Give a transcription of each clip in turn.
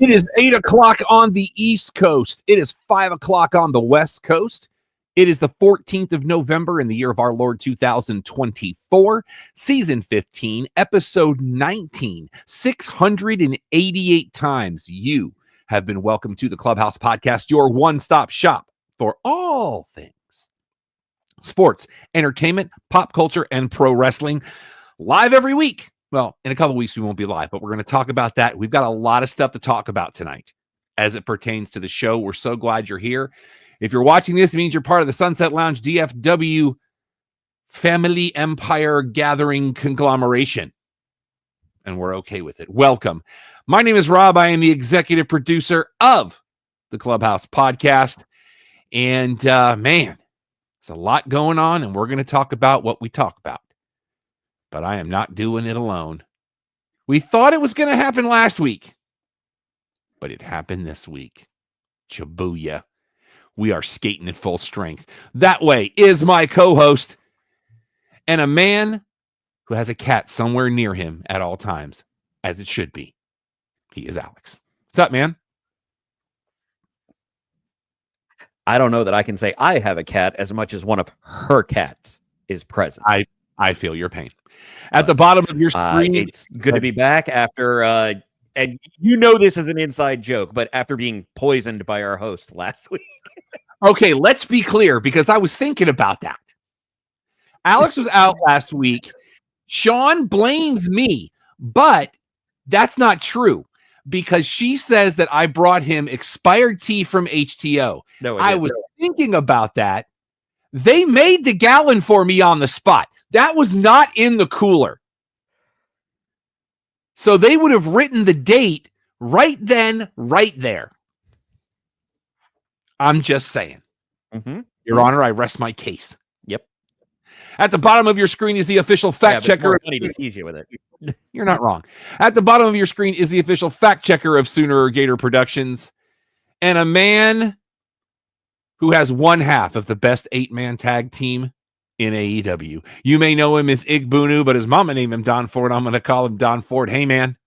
It is 8 o'clock on the East Coast. It is 5 o'clock on the West Coast. It is the 14th of November in the year of our Lord 2024, season 15, episode 19. 688 times you have been welcome to the Clubhouse Podcast, your one-stop shop for all things sports, entertainment, pop culture, and pro wrestling. Live every week. Well, in a couple of weeks, we won't be live, but we're going to talk about that. We've got a lot of stuff to talk about tonight as it pertains to the show. We're so glad you're here. If you're watching this, it means you're part of the Sunset Lounge DFW family empire gathering conglomeration, and we're okay with it. Welcome. My name is Rob. I am the executive producer of the Clubhouse Podcast, and man, there's a lot going on, and we're going to talk about what we talk about. But I am not doing it alone. We thought it was going to happen last week, but it happened this week. Chabooyah. We are skating at full strength. That way is my co-host and a man who has a cat somewhere near him at all times, as it should be. He is Alex. What's up, man? I don't know that I can say I have a cat as much as one of her cats is present. I feel your pain. At the bottom of your screen, it's good to be back after, and you know this is an inside joke, but after being poisoned by our host last week. Okay, let's be clear, because I was thinking about that. Alex was out last week. Sean blames me, but that's not true, because she says that I brought him expired tea from HTO. No, I was thinking about that. They made the gallon for me on the spot. That was not in the cooler. So they would have written the date right then, right there. I'm just saying. Mm-hmm. Your Honor, I rest my case. Yep. At the bottom of your screen is the official fact checker. Money to tease you with it. You're not wrong. At the bottom of your screen is the official fact checker of Sooner Gator Productions, and a man who has one half of the best 8-man tag team in AEW. You may know him as Igbunu, but his mama named him Don Ford. I'm going to call him Don Ford. Hey, man.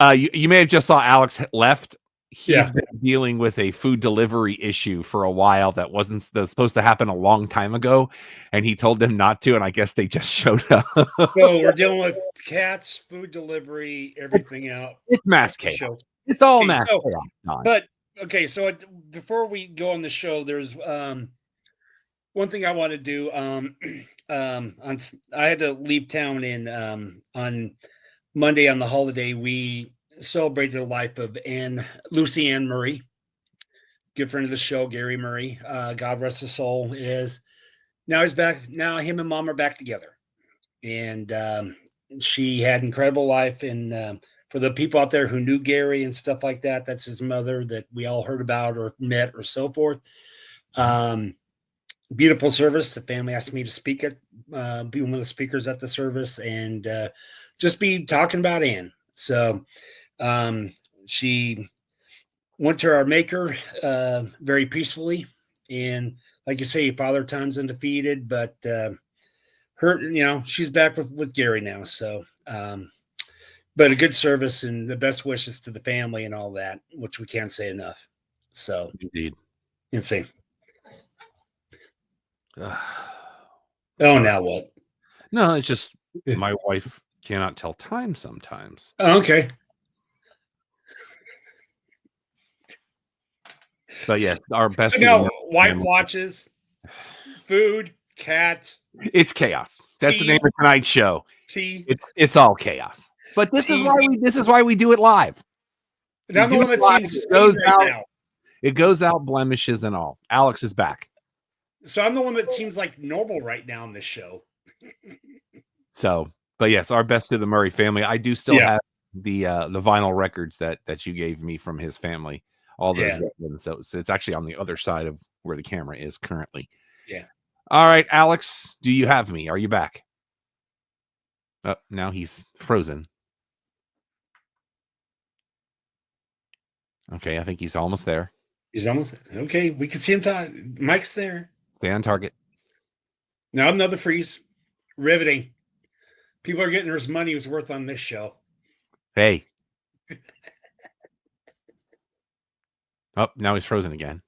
You may have just saw Alex left. He's been dealing with a food delivery issue for a while that wasn't supposed to happen a long time ago, and he told them not to, and I guess they just showed up. So we're dealing with cats, food delivery, everything out. It's mass chaos. It's all mass chaos. But okay, so before we go on the show, there's one thing I want to do. I had to leave town on Monday on the holiday. We celebrated the life of Lucy Ann Murray, good friend of the show, Gary Murray. God rest his soul. Now he's back. Now him and Mom are back together, and she had an incredible life. And for the people out there who knew Gary and stuff like that, that's his mother that we all heard about or met or so forth. Beautiful service. The family asked me to speak at, be one of the speakers at the service, and just be talking about Ann. So she went to our maker very peacefully, and like you say, Father Time's undefeated, but her, she's back with Gary now. So, but a good service and the best wishes to the family and all that, which we can't say enough. So, indeed, insane. Oh, now what? No, it's just my wife cannot tell time sometimes. Oh, okay. But yes, our best. So now, wife watches, food, cats. It's chaos. That's the name of tonight's show. Tea. It's all chaos. But this is why we do it live. And I'm the one that seems now. It goes out, blemishes and all. Alex is back. So I'm the one that seems like normal right now in this show. So, but yes, our best to the Murray family. I do still have the vinyl records that you gave me from his family. All those, so it's actually on the other side of where the camera is currently. Yeah. All right, Alex, do you have me? Are you back? Oh, now he's frozen. Okay, I think he's almost there. He's almost okay. We can see him. Mike's there. Stay on target. Now another freeze. Riveting. People are getting their money was worth on this show. Hey, Oh, now he's frozen again.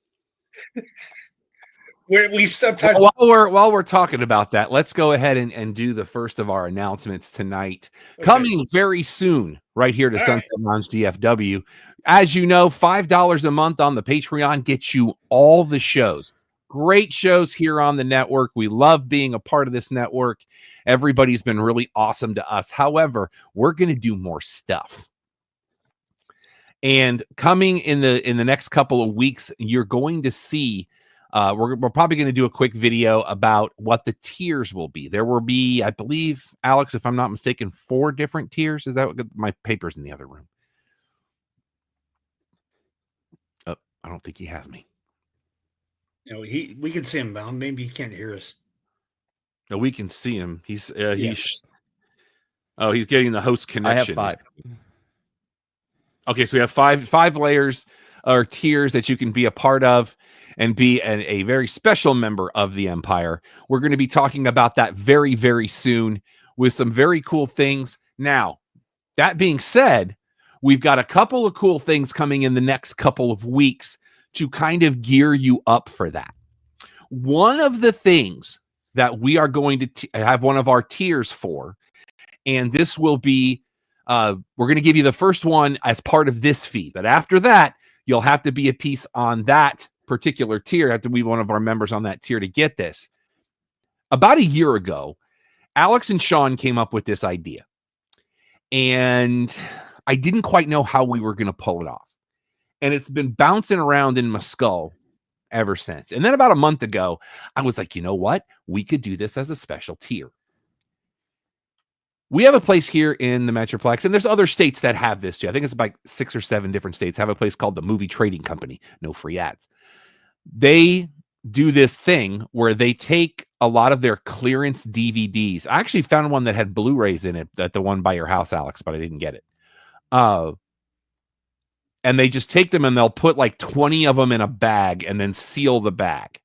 Where we sometimes while we're talking about that, let's go ahead and do the first of our announcements tonight. Okay. Coming very soon, right here to All Sunset Lounge DFW. As you know, $5 a month on the Patreon gets you all the shows. Great shows here on the network. We love being a part of this network. Everybody's been really awesome to us. However, we're going to do more stuff. And coming in the next couple of weeks, you're going to see we're probably going to do a quick video about what the tiers will be. There will be, I believe, Alex, if I'm not mistaken, 4 different tiers. Is that what my paper's in the other room? Oh, I don't think he has me. You know, we can see him, but maybe he can't hear us. No, we can see him. He's he's getting the host connection. I have 5. Okay, so we have five layers or tiers that you can be a part of and be a very special member of the Empire. We're going to be talking about that very, very soon with some very cool things. Now, that being said, we've got a couple of cool things coming in the next couple of weeks to kind of gear you up for that. One of the things that we are going to have one of our tiers for, and this will be we're going to give you the first one as part of this feed. But after that, you'll have to be a piece on that particular tier. You have to be one of our members on that tier to get this. About a year ago, Alex and Sean came up with this idea. And I didn't quite know how we were going to pull it off. And it's been bouncing around in my skull ever since. And then about a month ago, I was like, you know what? We could do this as a special tier. We have a place here in the Metroplex, and there's other states that have this too. I think it's about 6 or 7 different states have a place called the Movie Trading Company. No free ads. They do this thing where they take a lot of their clearance DVDs. I actually found one that had Blu-rays in it, at the one by your house, Alex, but I didn't get it. And they just take them and they'll put like 20 of them in a bag and then seal the bag.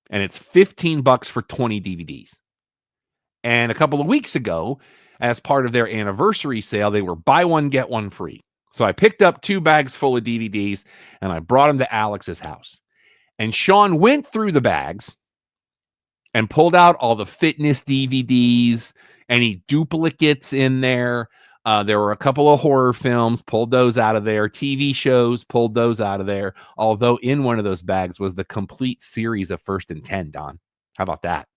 And it's $15 for 20 DVDs. And a couple of weeks ago, as part of their anniversary sale, they were buy one, get one free. So I picked up 2 bags full of DVDs and I brought them to Alex's house. And Sean went through the bags and pulled out all the fitness DVDs, any duplicates in there. There were a couple of horror films, pulled those out of there. TV shows, pulled those out of there. Although in one of those bags was the complete series of First and 10, Don. How about that?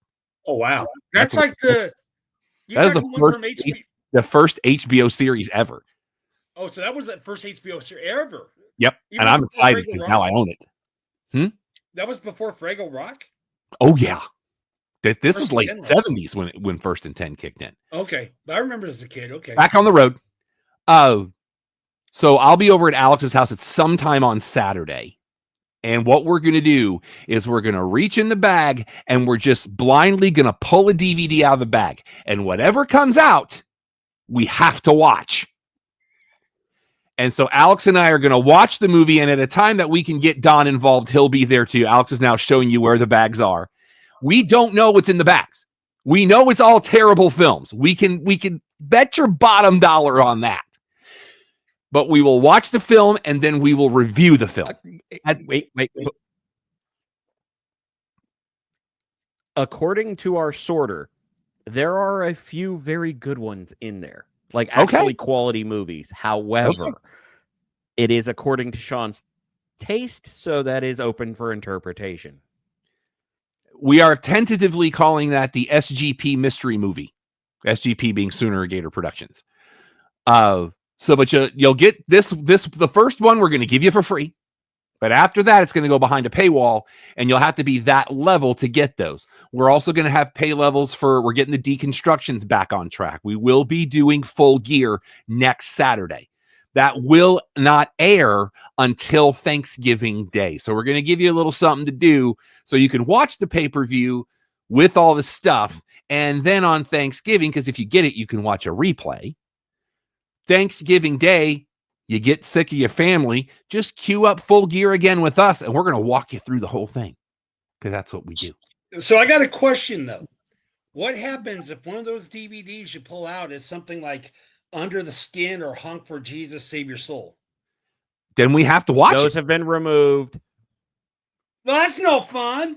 Oh, wow. That's like the... That is the first HBO series ever. Oh, so that was the first HBO series ever? Yep. Even and I'm excited because now I own it. That was before Fraggle Rock? Oh, yeah. This First was late 70s when First and 10 kicked in. Okay. But I remember as a kid. Okay. Back on the road. So I'll be over at Alex's house at sometime on Saturday. And what we're going to do is we're going to reach in the bag and we're just blindly going to pull a DVD out of the bag. And whatever comes out, we have to watch. And so Alex and I are going to watch the movie. And at a time that we can get Don involved, he'll be there too. Alex is now showing you where the bags are. We don't know what's in the bags. We know it's all terrible films. We can bet your bottom dollar on that. But we will watch the film and then we will review the film. Wait. According to our sorter, there are a few very good ones in there, like actually quality movies. However, it is according to Sean's taste, so that is open for interpretation. We are tentatively calling that the SGP mystery movie. SGP being Sooner Gator Productions. But you'll get this the first one we're going to give you for free. But after that, it's going to go behind a paywall, and you'll have to be that level to get those. We're also going to have pay levels we're getting the deconstructions back on track. We will be doing Full Gear next Saturday. That will not air until Thanksgiving Day. So we're going to give you a little something to do so you can watch the pay-per-view with all the stuff. And then on Thanksgiving, because if you get it, you can watch a replay. Thanksgiving Day, you get sick of your family, just queue up Full Gear again with us, and we're going to walk you through the whole thing because that's what we do. So I got a question, though. What happens if one of those DVDs you pull out is something like Under the Skin or Honk for Jesus, Save Your Soul? Then we have to watch Those it. have been removed. Well, that's no fun.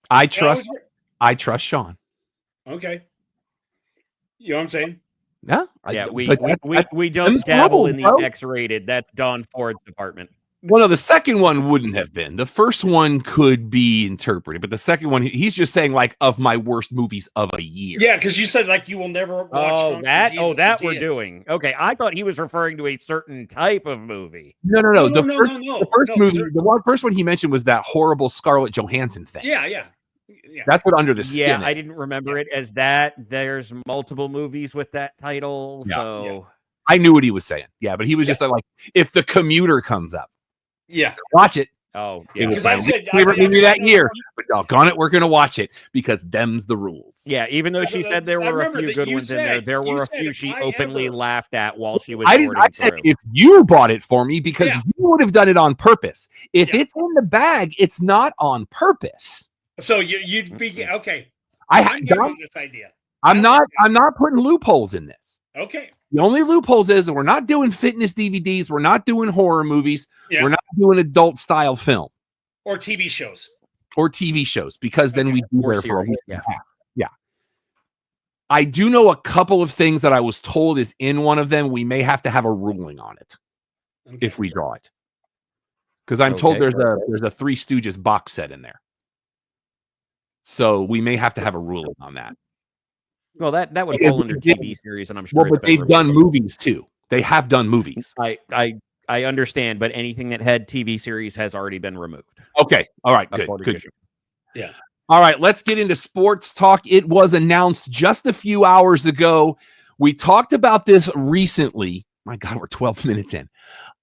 I trust Sean. Okay. You know what I'm saying? Yeah. We don't dabble in the X-rated. That's Don Ford's department. Well, no, the second one wouldn't have been. The first one could be interpreted, but the second one, he's just saying like of my worst movies of a year. Yeah, because you said like you will never watch. That we're doing. Okay, I thought he was referring to a certain type of movie. No. The first one he mentioned was that horrible Scarlett Johansson thing. Yeah. That's what Under the Skin. Yeah, I didn't remember it as that. There's multiple movies with that title, so I knew what he was saying. Yeah, but he was just like, if The Commuter comes up. Yeah. Watch it. Oh, yeah. Because I said favorite movie that year, but doggone it, we're gonna watch it because them's the rules. Yeah, even though she said there were a few good ones in there were a few she openly laughed at while she was. I said if you bought it for me because you would have done it on purpose. If it's in the bag, it's not on purpose. So you'd be okay. I'm this idea. I'm not putting loopholes in this. Okay. The only loopholes is that we're not doing fitness DVDs, we're not doing horror movies, we're not doing adult style film or TV shows. Because then we do there for a week and a half. Yeah. I do know a couple of things that I was told is in one of them. We may have to have a ruling on it if we draw it. Because I'm told there's a Three Stooges box set in there. So we may have to have a ruling on that. Well, that would fall under TV series, and I'm sure. Well, but they've done movies too. They have done movies. I understand, but anything that had TV series has already been removed. Okay. All right. Good. Yeah. All right. Let's get into sports talk. It was announced just a few hours ago. We talked about this recently. My God, we're 12 minutes in.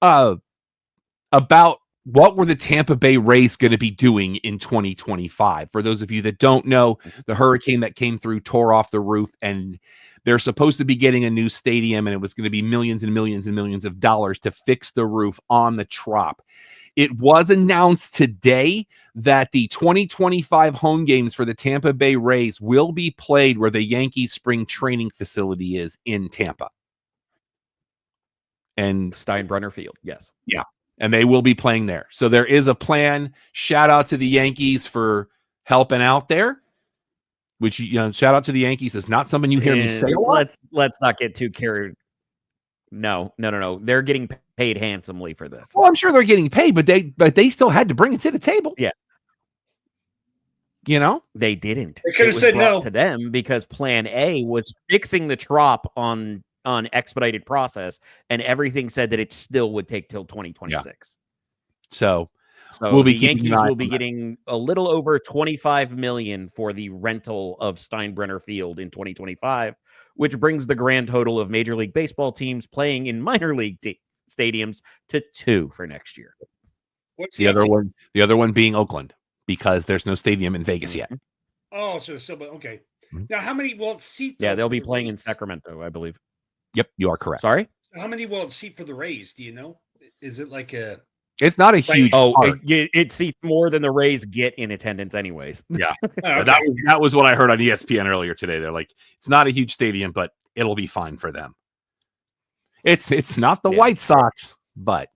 About what were the Tampa Bay Rays going to be doing in 2025? For those of you that don't know, the hurricane that came through tore off the roof, and they're supposed to be getting a new stadium, and it was going to be millions and millions and millions of dollars to fix the roof on the Trop. It was announced today that the 2025 home games for the Tampa Bay Rays will be played where the Yankees spring training facility is in Tampa. And Steinbrenner Field, yes. Yeah. And they will be playing there. So there is a plan. Shout out to the Yankees for helping out there. Which, shout out to the Yankees. It's not something you hear me say a lot. Let's not get too carried. No. They're getting paid handsomely for this. Well, I'm sure they're getting paid, but they still had to bring it to the table. Yeah. They didn't. They could have said no to them because Plan A was fixing the Trop on expedited process, and everything said that it still would take till 2026. Yeah. So we'll be Yankees will be getting a little over $25 million for the rental of Steinbrenner Field in 2025, which brings the grand total of Major League Baseball teams playing in minor league stadiums to 2 for next year. What's the other one? The other one being Oakland, because there's no stadium in Vegas yet. Oh, so okay. Now, how many will it seat? Yeah, they'll be playing in Sacramento, I believe. Yep, you are correct. Sorry? How many will it seat for the Rays? Do you know? Is it like a... It's not a huge... it seats more than the Rays get in attendance anyways. Yeah. Okay. That was what I heard on ESPN earlier today. They're like, it's not a huge stadium, but it'll be fine for them. It's not the White Sox, but,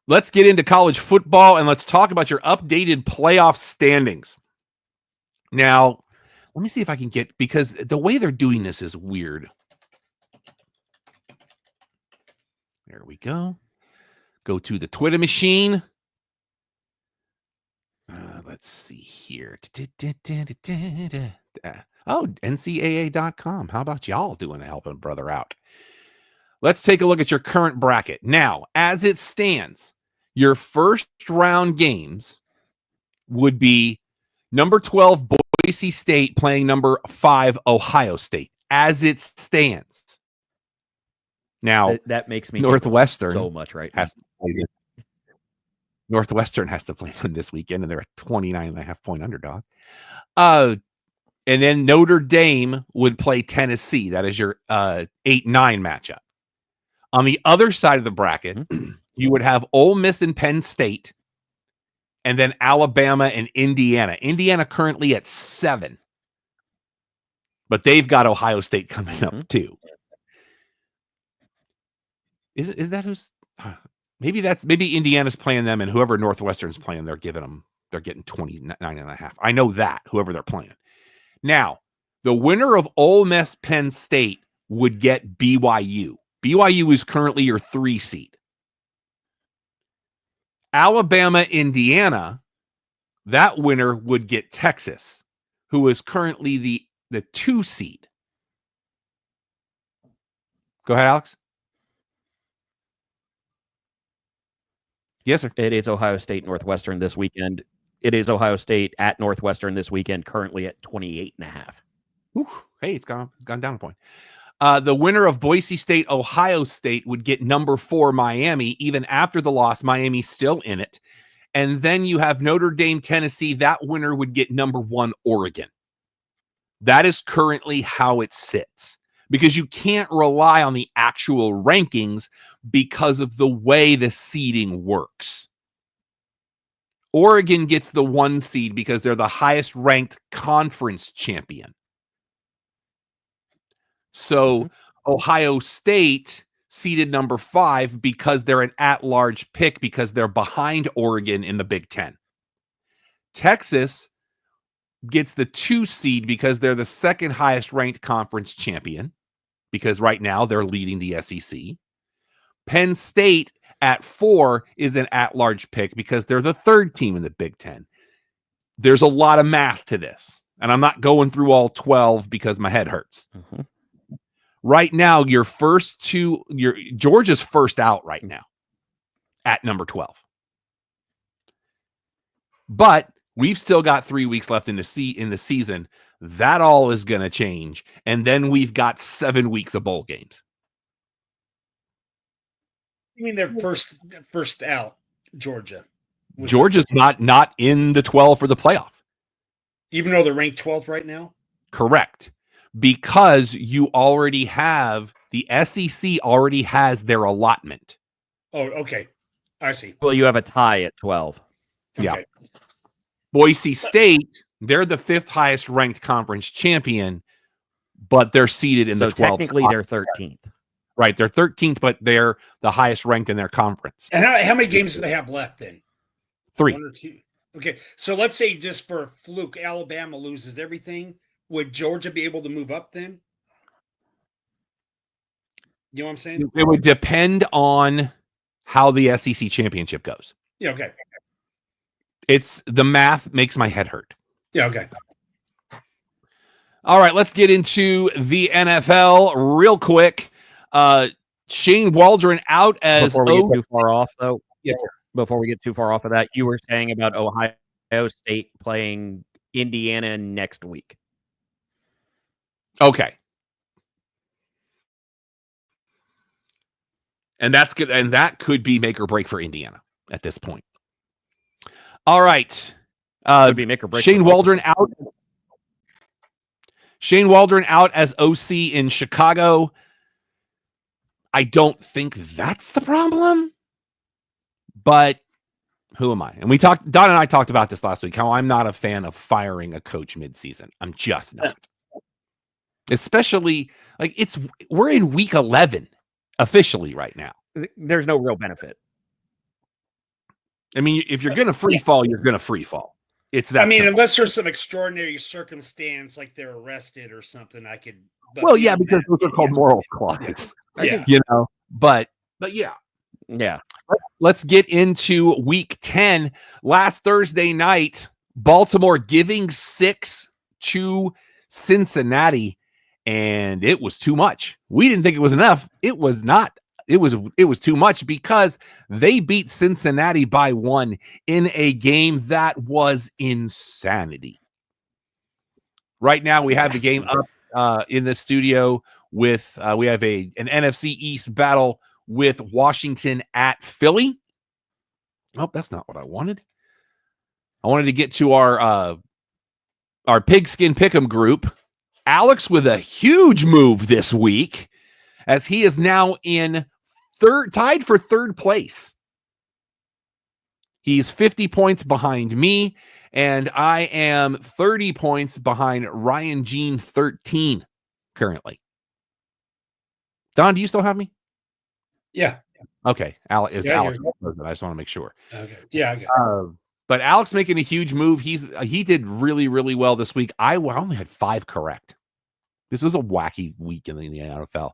Let's get into college football, and let's talk about your updated playoff standings. Now... Let me see if I can get, because the way they're doing this is weird. There we go. Go to the Twitter machine. Let's see here. Oh, NCAA.com. How about y'all doing helping a brother out? Let's take a look at your current bracket. Now, as it stands, your first round games would be number 12, Boise State playing number 5, Ohio State, as it stands. Now, that makes me Northwestern so much right has to play this. Northwestern has to play them this weekend, and they're a 29.5-point underdog. And then Notre Dame would play Tennessee. That is your 8-9 matchup. On the other side of the bracket, you would have Ole Miss and Penn State, and then Alabama and Indiana. Indiana currently at 7. But they've got Ohio State coming up too. Is that who's maybe Indiana's playing them, and whoever Northwestern's playing, they're getting 29.5. I know that whoever they're playing. Now, the winner of Ole Miss Penn State would get BYU. BYU is currently your 3 seed. Alabama, Indiana, that winner would get Texas, who is currently the 2 seed. Go ahead, Alex. Yes, sir. It is Ohio State Northwestern this weekend. It is Ohio State at Northwestern this weekend, currently at 28.5. Ooh, hey, it's gone down a point. The winner of Boise State, Ohio State would get number 4 Miami. Even after the loss, Miami's still in it. And then you have Notre Dame, Tennessee. That winner would get number 1 Oregon. That is currently how it sits, because you can't rely on the actual rankings because of the way the seeding works. Oregon gets the 1 seed because they're the highest ranked conference champion. So Ohio State seeded number 5 because they're an at-large pick, because they're behind Oregon in the Big Ten. Texas gets the 2 seed because they're the second highest ranked conference champion, because right now they're leading the SEC. Penn State at 4 is an at-large pick because they're the 3rd team in the Big Ten. There's a lot of math to this, and I'm not going through all 12 because my head hurts. Right now, Georgia's first out right now at number 12. But we've still got 3 weeks left in the season. That all is going to change. And then we've got 7 weeks of bowl games. You mean they're first out, Georgia? Georgia's not in the 12 for the playoff. Even though they're ranked 12th right now? Correct. Because you already have, the SEC already has their allotment. Oh, okay. I see. Well, you have a tie at 12. Okay. Yeah. Boise State, they're the 5th highest ranked conference champion, but they're seated in the 12th. Technically, they're 13th. Right, they're 13th, but they're the highest ranked in their conference. And how many games do they have left then? 3. 1 or 2? Okay, so let's say just for fluke, Alabama loses everything. Would Georgia be able to move up then? You know what I'm saying? It would depend on how the SEC championship goes. Yeah, okay. It's the math makes my head hurt. Yeah, okay. All right, let's get into the NFL real quick. Shane Waldron out as Before we get too far off, though. Yes, sir. Before we get too far off of that, you were saying about Ohio State playing Indiana next week. Okay. And that's good. And that could be make or break for Indiana at this point. All right. Could be make or break. Shane Waldron out. Shane Waldron out as OC in Chicago. I don't think that's the problem. But who am I? And Don and I talked about this last week, how I'm not a fan of firing a coach midseason. I'm just not. Especially, we're in week 11 officially right now. There's no real benefit. I mean, if you're going to free fall, you're going to free fall. It's that. Simple. Unless there's some extraordinary circumstance, like they're arrested or something, I could. Well, yeah, because those are called moral clauses. Yeah. But yeah. Yeah. Let's get into week 10. Last Thursday night, Baltimore giving 6 to Cincinnati, and it was too much. We didn't think it was enough. It was not. It was too much because they beat Cincinnati by 1 in a game that was insanity. Right now, we have the game up in the studio with we have an NFC East battle with Washington at Philly. Oh, that's not what I wanted. I wanted to get to our Pigskin Pick'em group. Alex with a huge move this week, as he is now in tied for 3rd place. He's 50 points behind me, And I am 30 points behind Ryan Jean 13 currently. Don, do you still have me? Yeah. Okay. Alex. I just want to make sure. Okay. Yeah. Okay. But Alex making a huge move. He did really, really well this week. I only had 5 correct. This was a wacky week in the NFL.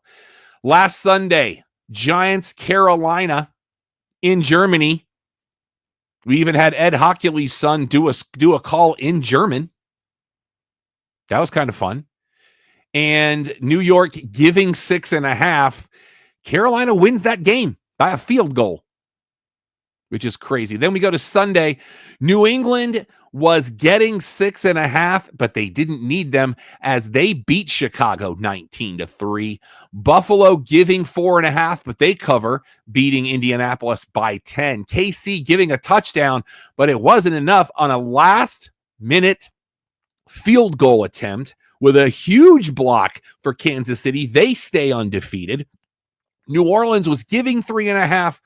Last Sunday, Giants Carolina in Germany. We even had Ed Hochuley's son do a call in German. That was kind of fun. And New York giving 6.5. Carolina wins that game by a field goal, which is crazy. Then we go to Sunday. New England was getting 6.5, but they didn't need them as they beat Chicago 19-3. Buffalo giving 4.5, but they cover, beating Indianapolis by 10. KC giving a touchdown, but it wasn't enough on a last-minute field goal attempt with a huge block for Kansas City. They stay undefeated. New Orleans was giving 3.5,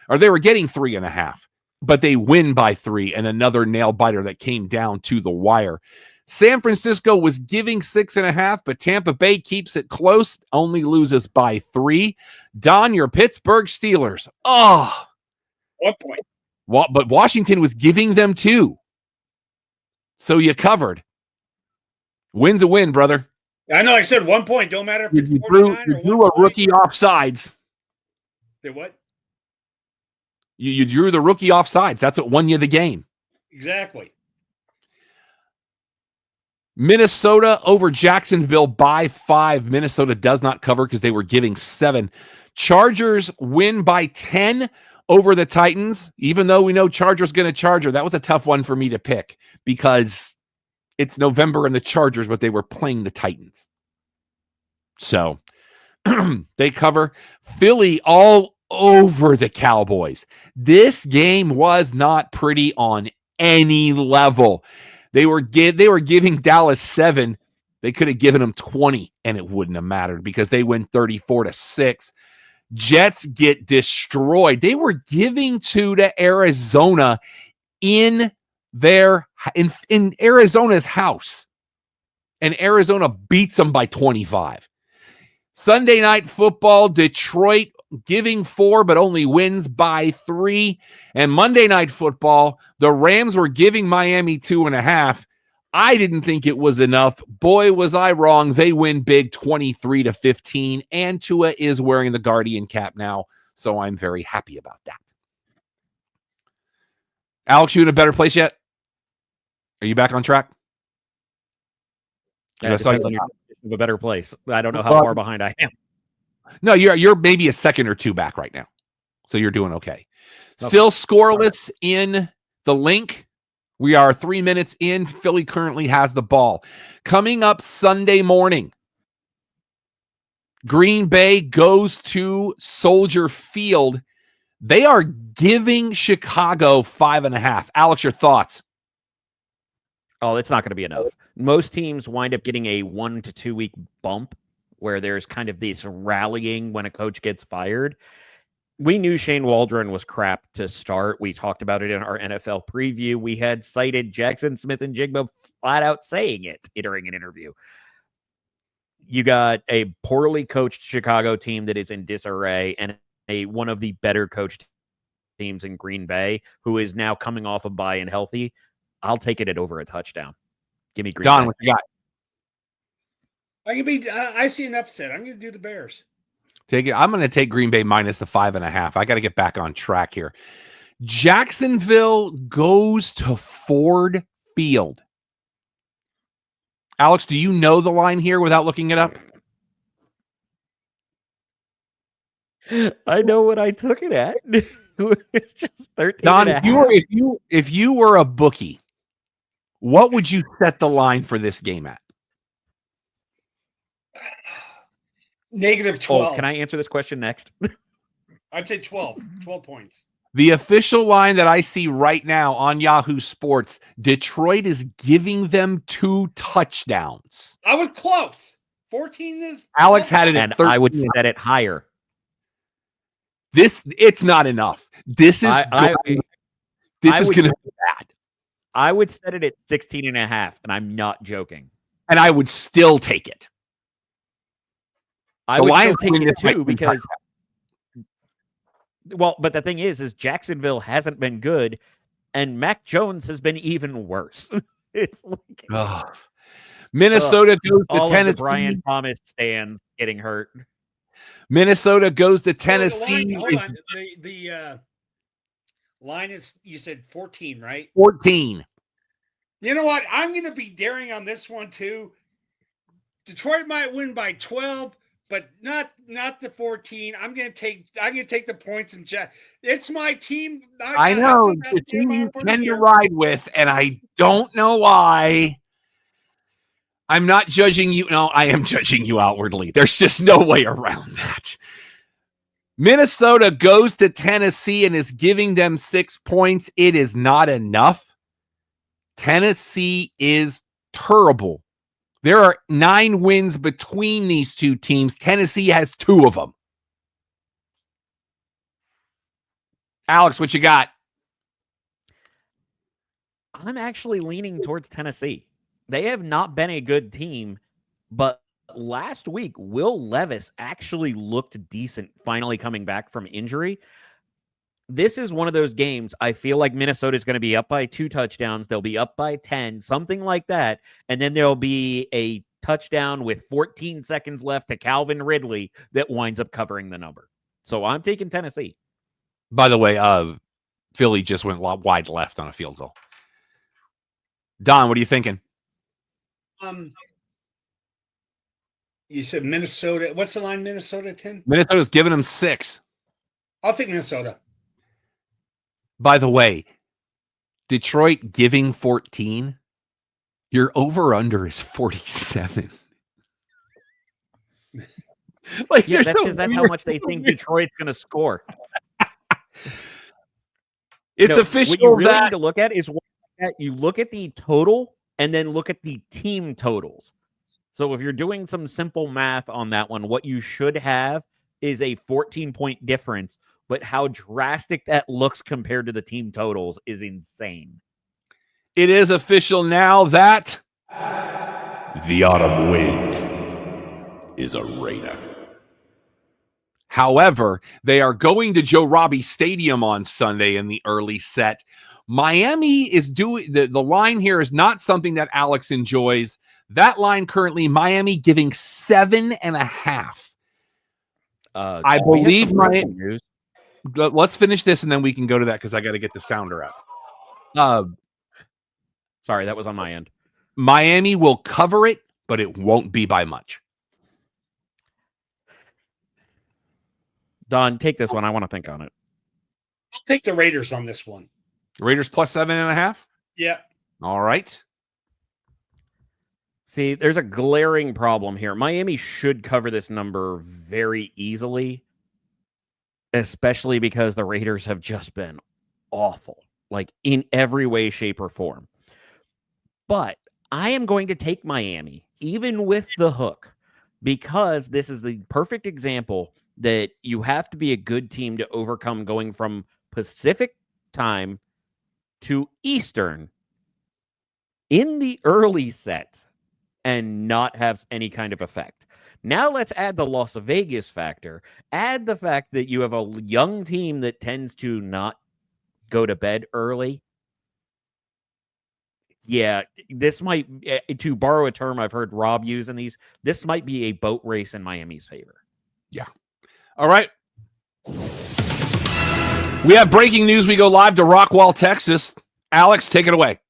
or they were getting 3.5, but they win by 3, and another nail biter that came down to the wire. San Francisco was giving 6.5, but Tampa Bay keeps it close, only loses by 3. Don, your Pittsburgh Steelers. 1 point. But Washington was giving them 2. So you covered. Win's a win, brother. I know I said 1 point. Don't matter if it's You 49 or drew a rookie offsides. Did what? You drew the rookie offsides. That's what won you the game. Exactly. Minnesota over Jacksonville by 5. Minnesota does not cover because they were giving 7. Chargers win by 10 over the Titans, even though we know Chargers going to Charger. That was a tough one for me to pick because it's November and the Chargers, but they were playing the Titans. So they cover. Philly all over the Cowboys. This game was not pretty on any level. They were giving Dallas 7. They could have given them 20, and it wouldn't have mattered because they win 34-6. Jets get destroyed. They were giving 2 to Arizona in Arizona's house, and Arizona beats them by 25. Sunday Night Football, Detroit giving 4, but only wins by 3. And Monday Night Football, the Rams were giving Miami 2.5. I didn't think it was enough. Boy, was I wrong. They win big 23-15, and Tua is wearing the Guardian cap now, so I'm very happy about that. Alex, you in a better place yet? Are you back on track? Yeah, it depends on your of a better place. I don't know how far behind I am. No, you're maybe a second or 2 back right now. So you're doing okay. Still scoreless in the link. We are 3 minutes in. Philly currently has the ball. Coming up Sunday morning, Green Bay goes to Soldier Field. They are giving Chicago 5.5. Alex, your thoughts? Oh, it's not going to be enough. Most teams wind up getting a 1 to 2 week bump where there's kind of this rallying when a coach gets fired. We knew Shane Waldron was crap to start. We talked about it in our NFL preview. We had cited Jackson Smith and Jigba flat out saying it during an interview. You got a poorly coached Chicago team that is in disarray and one of the better coached teams in Green Bay who is now coming off a bye and healthy. I'll take it at over a touchdown. Give me Green Don, Bay. what you got? I see an upset. I'm going to do the Bears. Take it. I'm going to take Green Bay minus the 5.5. I got to get back on track here. Jacksonville goes to Ford Field. Alex, do you know the line here without looking it up? I know what I took it at. It's just 13. Don, if you were a bookie, what would you set the line for this game at? -12. Oh, can I answer this question next? I'd say 12 points. The official line that I see right now on Yahoo Sports, Detroit is giving them 2 touchdowns. I was close. 14 is... Alex had it at 13. I would set it higher. It's not enough. This is going to be bad. I would set it at 16.5, and I'm not joking. And I would still take it. I would still take it too because, well, but the thing is Jacksonville hasn't been good, and Mac Jones has been even worse. It's like Minnesota goes to all Tennessee. Of the Brian Thomas stands getting hurt. Minnesota goes to Tennessee. The line is, you said 14, right? 14. You know what? I'm going to be daring on this one too. Detroit might win by 12, but not the 14. I'm going to take the points and it's my team. I know the team you tend to ride with, and I don't know why. I'm not judging you. No, I am judging you outwardly. There's just no way around that. Minnesota goes to Tennessee and is giving them 6 points. It is not enough. Tennessee is terrible. There are 9 wins between these two teams. Tennessee has 2 of them. Alex, what you got? I'm actually leaning towards Tennessee. They have not been a good team, but last week, Will Levis actually looked decent, finally coming back from injury. This is one of those games, I feel like Minnesota is going to be up by 2 touchdowns. They'll be up by 10, something like that. And then there'll be a touchdown with 14 seconds left to Calvin Ridley that winds up covering the number. So I'm taking Tennessee. By the way, Philly just went wide left on a field goal. Don, what are you thinking? You said Minnesota. What's the line? Minnesota 10? Minnesota's giving them 6. I'll take Minnesota. By the way, Detroit giving 14. Your over-under is 47. Like, yeah, that's because that's how much they think Detroit's going to score. It's official. What you really need to look at is you look at the total and then look at the team totals. So if you're doing some simple math on that one, what you should have is a 14-point difference, but how drastic that looks compared to the team totals is insane. It is official now that the autumn wind is a Raider. However, they are going to Joe Robbie Stadium on Sunday in the early set. Miami is doing the line here is not something that Alex enjoys. That line currently, Miami giving 7.5. I believe Miami. Let's finish this and then we can go to that because I got to get the sounder out. Sorry, that was on my end. Miami will cover it, but it won't be by much. Don, take this one. I want to think on it. I'll take the Raiders on this one. Raiders plus 7.5? Yeah. All right. See, there's a glaring problem here. Miami should cover this number very easily, especially because the Raiders have just been awful, like in every way, shape, or form. But I am going to take Miami, even with the hook, because this is the perfect example that you have to be a good team to overcome going from Pacific time to Eastern in the early set and not have any kind of effect. Now let's add the Las Vegas factor. Add the fact that you have a young team that tends to not go to bed early. Yeah, this might, to borrow a term I've heard Rob use in these, this might be a boat race in Miami's favor. Yeah. All right. We have breaking news. We go live to Rockwall, Texas. Alex, take it away.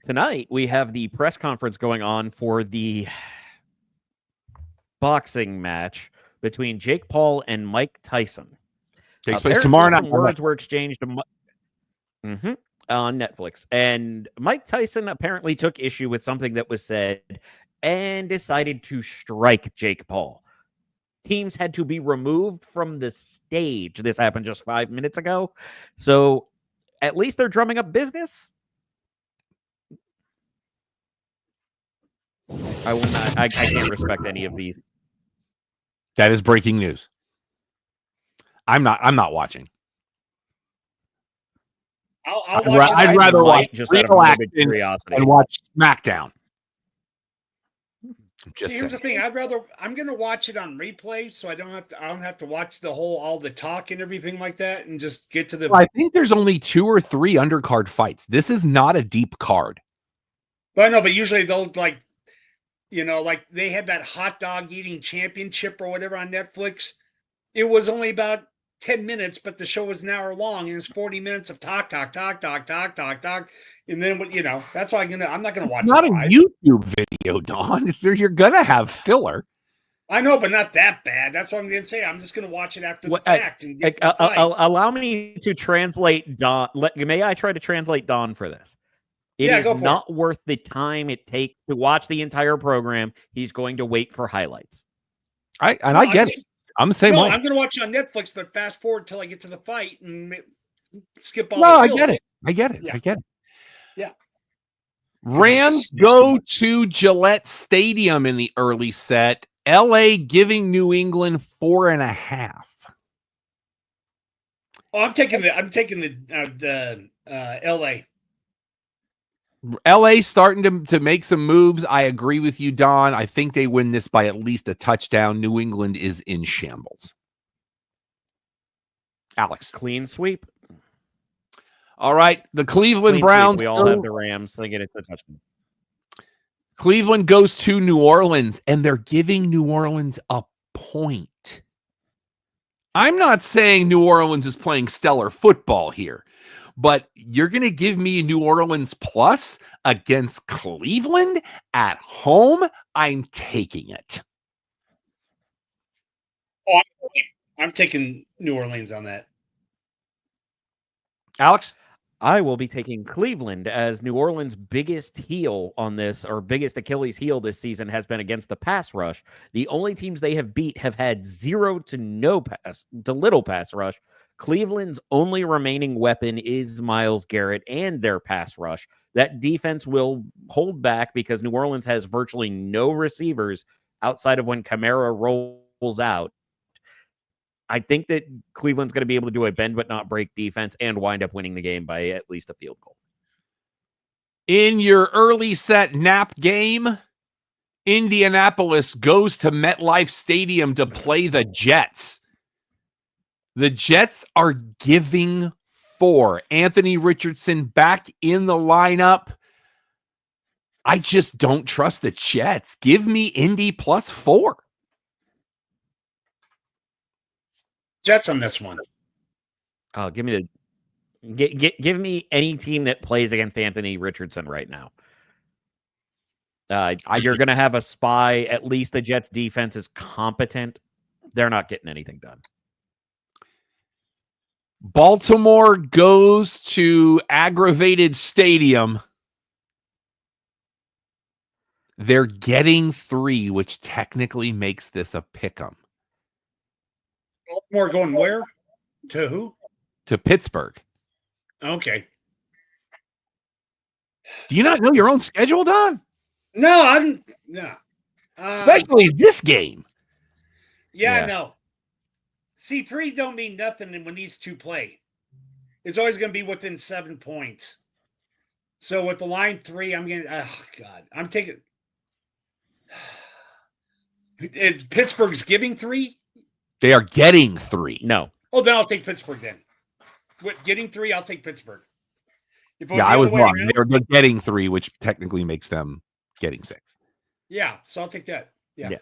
Tonight, we have the press conference going on for the boxing match between Jake Paul and Mike Tyson. Takes place tomorrow night. Some words were exchanged on Netflix. And Mike Tyson apparently took issue with something that was said and decided to strike Jake Paul. Teams had to be removed from the stage. This happened just 5 minutes ago. So at least they're drumming up business. I can't respect any of these. That is breaking news. I'm not watching. I'll watch it. I'd rather watch just out of real morbid action curiosity. and watch SmackDown. See, here's the thing. I'm going to watch it on replay, so I don't have to watch all the talk and everything like that, and just get to the. Well, I think there's only 2 or 3 undercard fights. This is not a deep card. Well, no, but usually they'll like they had that hot dog eating championship or whatever on Netflix. It was only about 10 minutes, but the show was an hour long, and it's 40 minutes of talk. And then, that's why I'm not going to watch Not it a live. YouTube video, Don. You're going to have filler. I know, but not that bad. That's what I'm going to say. I'm just going to watch it after the fact. Allow me to translate Don. May I try to translate Don for this? It is not worth the time it takes to watch the entire program. He's going to wait for highlights. I get it. I'm the same way. I'm going to watch it on Netflix, but fast forward till I get to the fight and skip all. No, I get it. Yeah. Yeah. Rams go to Gillette Stadium in the early set. LA giving New England 4.5. Oh, I'm taking the LA. LA starting to make some moves. I agree with you, Don. I think they win this by at least a touchdown. New England is in shambles. Alex. Clean sweep. All right. The Cleveland Browns. We all have the Rams thinking it's a touchdown. Cleveland goes to New Orleans, and they're giving New Orleans a point. I'm not saying New Orleans is playing stellar football here, but you're going to give me New Orleans plus against Cleveland at home? I'm taking it. Oh, I'm taking New Orleans on that. Alex? I will be taking Cleveland, as New Orleans' biggest heel on this, or biggest Achilles heel this season, has been against the pass rush. The only teams they have beat have had zero to little pass rush. Cleveland's only remaining weapon is Myles Garrett and their pass rush. That defense will hold back because New Orleans has virtually no receivers outside of when Kamara rolls out. I think that Cleveland's going to be able to do a bend but not break defense and wind up winning the game by at least a field goal. In your early set nap game, Indianapolis goes to MetLife Stadium to play the Jets. The Jets are giving 4. Anthony Richardson back in the lineup. I just don't trust the Jets. Give me Indy plus 4. Jets on this one. Oh, give me give me any team that plays against Anthony Richardson right now. You're going to have a spy. At least the Jets defense is competent. They're not getting anything done. Baltimore goes to aggravated stadium. They're getting 3, which technically makes this a pick'em. Baltimore going where? To who? To Pittsburgh. Okay. Do you not know your own schedule, Don? No, Especially this game. Yeah, I know. See, 3 don't mean nothing when these two play. It's always going to be within 7 points. So with the line 3, I'm taking. Pittsburgh's giving 3? They are getting 3. No. Oh, then I'll take Pittsburgh then. With getting 3, I'll take Pittsburgh. I was wrong. They're getting 3, which technically makes them getting 6. Yeah, so I'll take that. Yeah.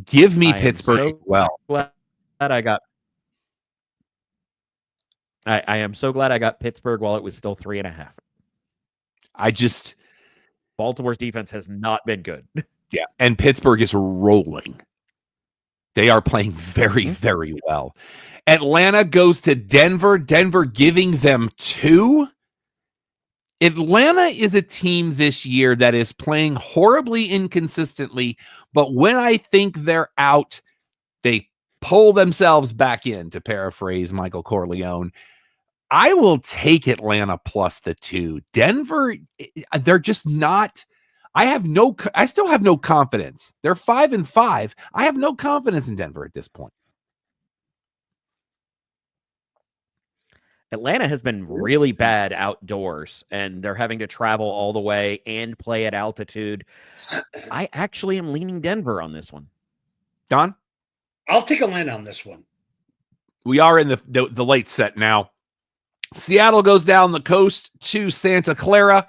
Give me Pittsburgh as well. Glad I got. I am so glad I got Pittsburgh while it was still 3.5. Baltimore's defense has not been good. Yeah, and Pittsburgh is rolling. They are playing very, very well. Atlanta goes to Denver. Denver giving them 2. Atlanta is a team this year that is playing horribly inconsistently, but when I think they're out, they pull themselves back in, to paraphrase Michael Corleone. I will take Atlanta plus the 2. Denver, they're just not. I still have no confidence. They're 5-5. I have no confidence in Denver at this point. Atlanta has been really bad outdoors, and they're having to travel all the way and play at altitude. I actually am leaning Denver on this one. Don? I'll take Atlanta on this one. We are in the late set now. Seattle goes down the coast to Santa Clara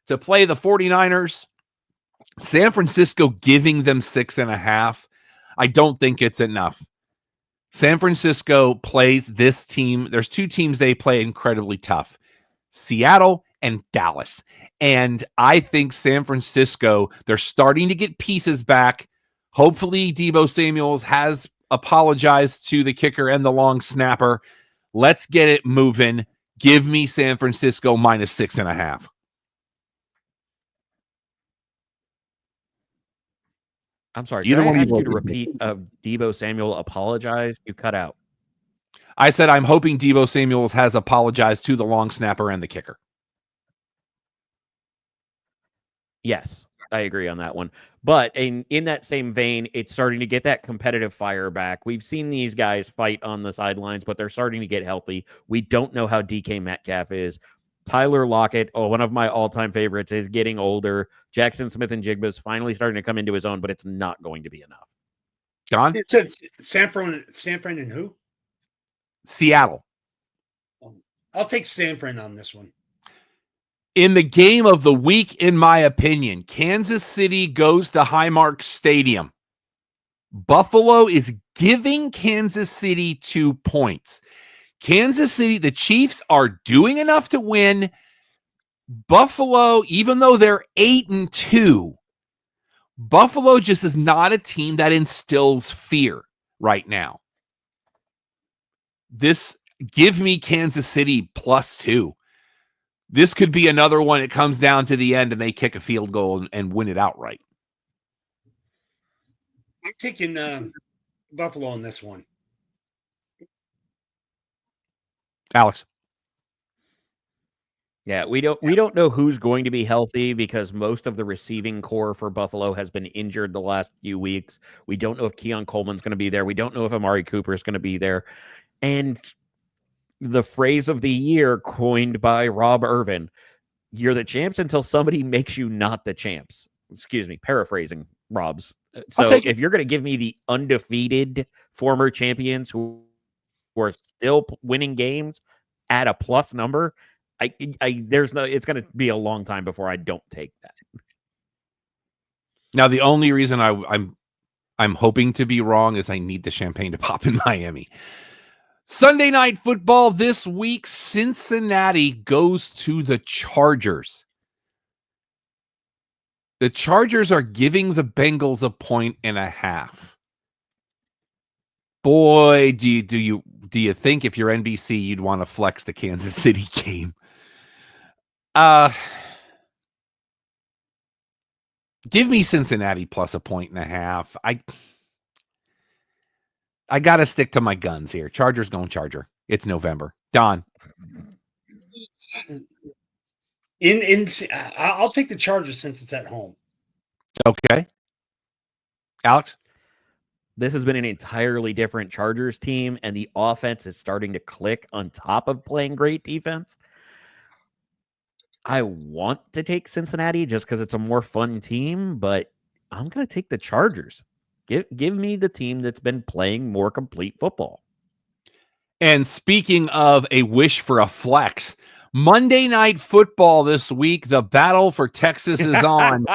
to play the 49ers. San Francisco giving them 6.5. I don't think it's enough. San Francisco plays this team. There's two teams they play incredibly tough, Seattle and Dallas. And I think San Francisco, they're starting to get pieces back. Hopefully Deebo Samuels has apologized to the kicker and the long snapper. Let's get it moving. Give me San Francisco minus 6.5. I'm sorry. Did I ask you to repeat Deebo Samuel apologized? You cut out. I said I'm hoping Deebo Samuels has apologized to the long snapper and the kicker. Yes, I agree on that one. But in that same vein, it's starting to get that competitive fire back. We've seen these guys fight on the sidelines, but they're starting to get healthy. We don't know how DK Metcalf is. Tyler Lockett, one of my all-time favorites, is getting older. Jackson Smith and Jigba is finally starting to come into his own, but it's not going to be enough. John? It said San Fran and who? Seattle. I'll take San Fran on this one. In the game of the week, in my opinion, Kansas City goes to Highmark Stadium. Buffalo is giving Kansas City 2 points. Kansas City, the Chiefs are doing enough to win. Buffalo, even though they're 8-2, Buffalo just is not a team that instills fear right now. Give me Kansas City +2. This could be another one. It comes down to the end and they kick a field goal and win it outright. I'm taking Buffalo on this one. Alex. Yeah, we don't know who's going to be healthy because most of the receiving core for Buffalo has been injured the last few weeks. We don't know if Keon Coleman's going to be there. We don't know if Amari Cooper is going to be there. And the phrase of the year coined by Rob Irvin, you're the champs until somebody makes you not the champs. Excuse me, paraphrasing Rob's. So if you're going to give me the undefeated former champions who are still winning games at a plus number, it's going to be a long time before I don't take that. Now, the only reason I'm hoping to be wrong is I need the champagne to pop in Miami. Sunday Night Football this week, Cincinnati goes to the Chargers. The Chargers are giving the Bengals 1.5. Boy, do you think if you're NBC you'd want to flex the Kansas City game? Give me Cincinnati plus 1.5. I got to stick to my guns here. Chargers going Charger. It's November. Don. I'll take the Chargers since it's at home. Okay. Alex? This has been an entirely different Chargers team, and the offense is starting to click on top of playing great defense. I want to take Cincinnati just because it's a more fun team, but I'm going to take the Chargers. Give me the team that's been playing more complete football. And speaking of a wish for a flex, Monday Night Football this week, the battle for Texas is on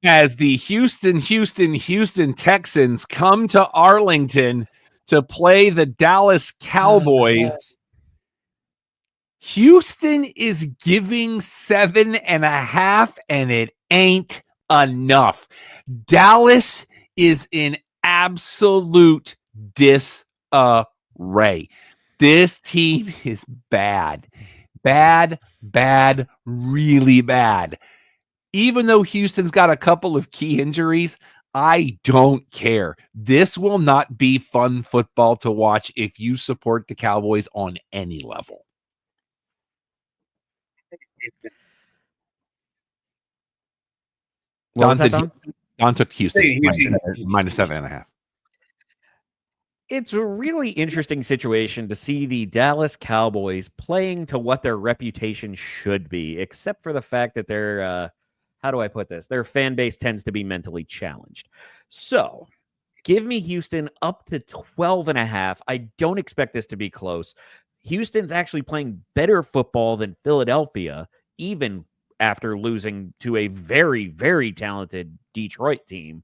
as the Houston Texans come to Arlington to play the Dallas Cowboys. Houston is giving 7.5, and it ain't enough. Dallas is in absolute disarray. This team is bad, really bad. Even though Houston's got a couple of key injuries, I don't care. This will not be fun football to watch if you support the Cowboys on any level. Don took Houston minus 7.5. It's a really interesting situation to see the Dallas Cowboys playing to what their reputation should be, except for the fact that they're, how do I put this? Their fan base tends to be mentally challenged. So give me Houston up to 12.5. I don't expect this to be close. Houston's actually playing better football than Philadelphia, even after losing to a very, very talented Detroit team.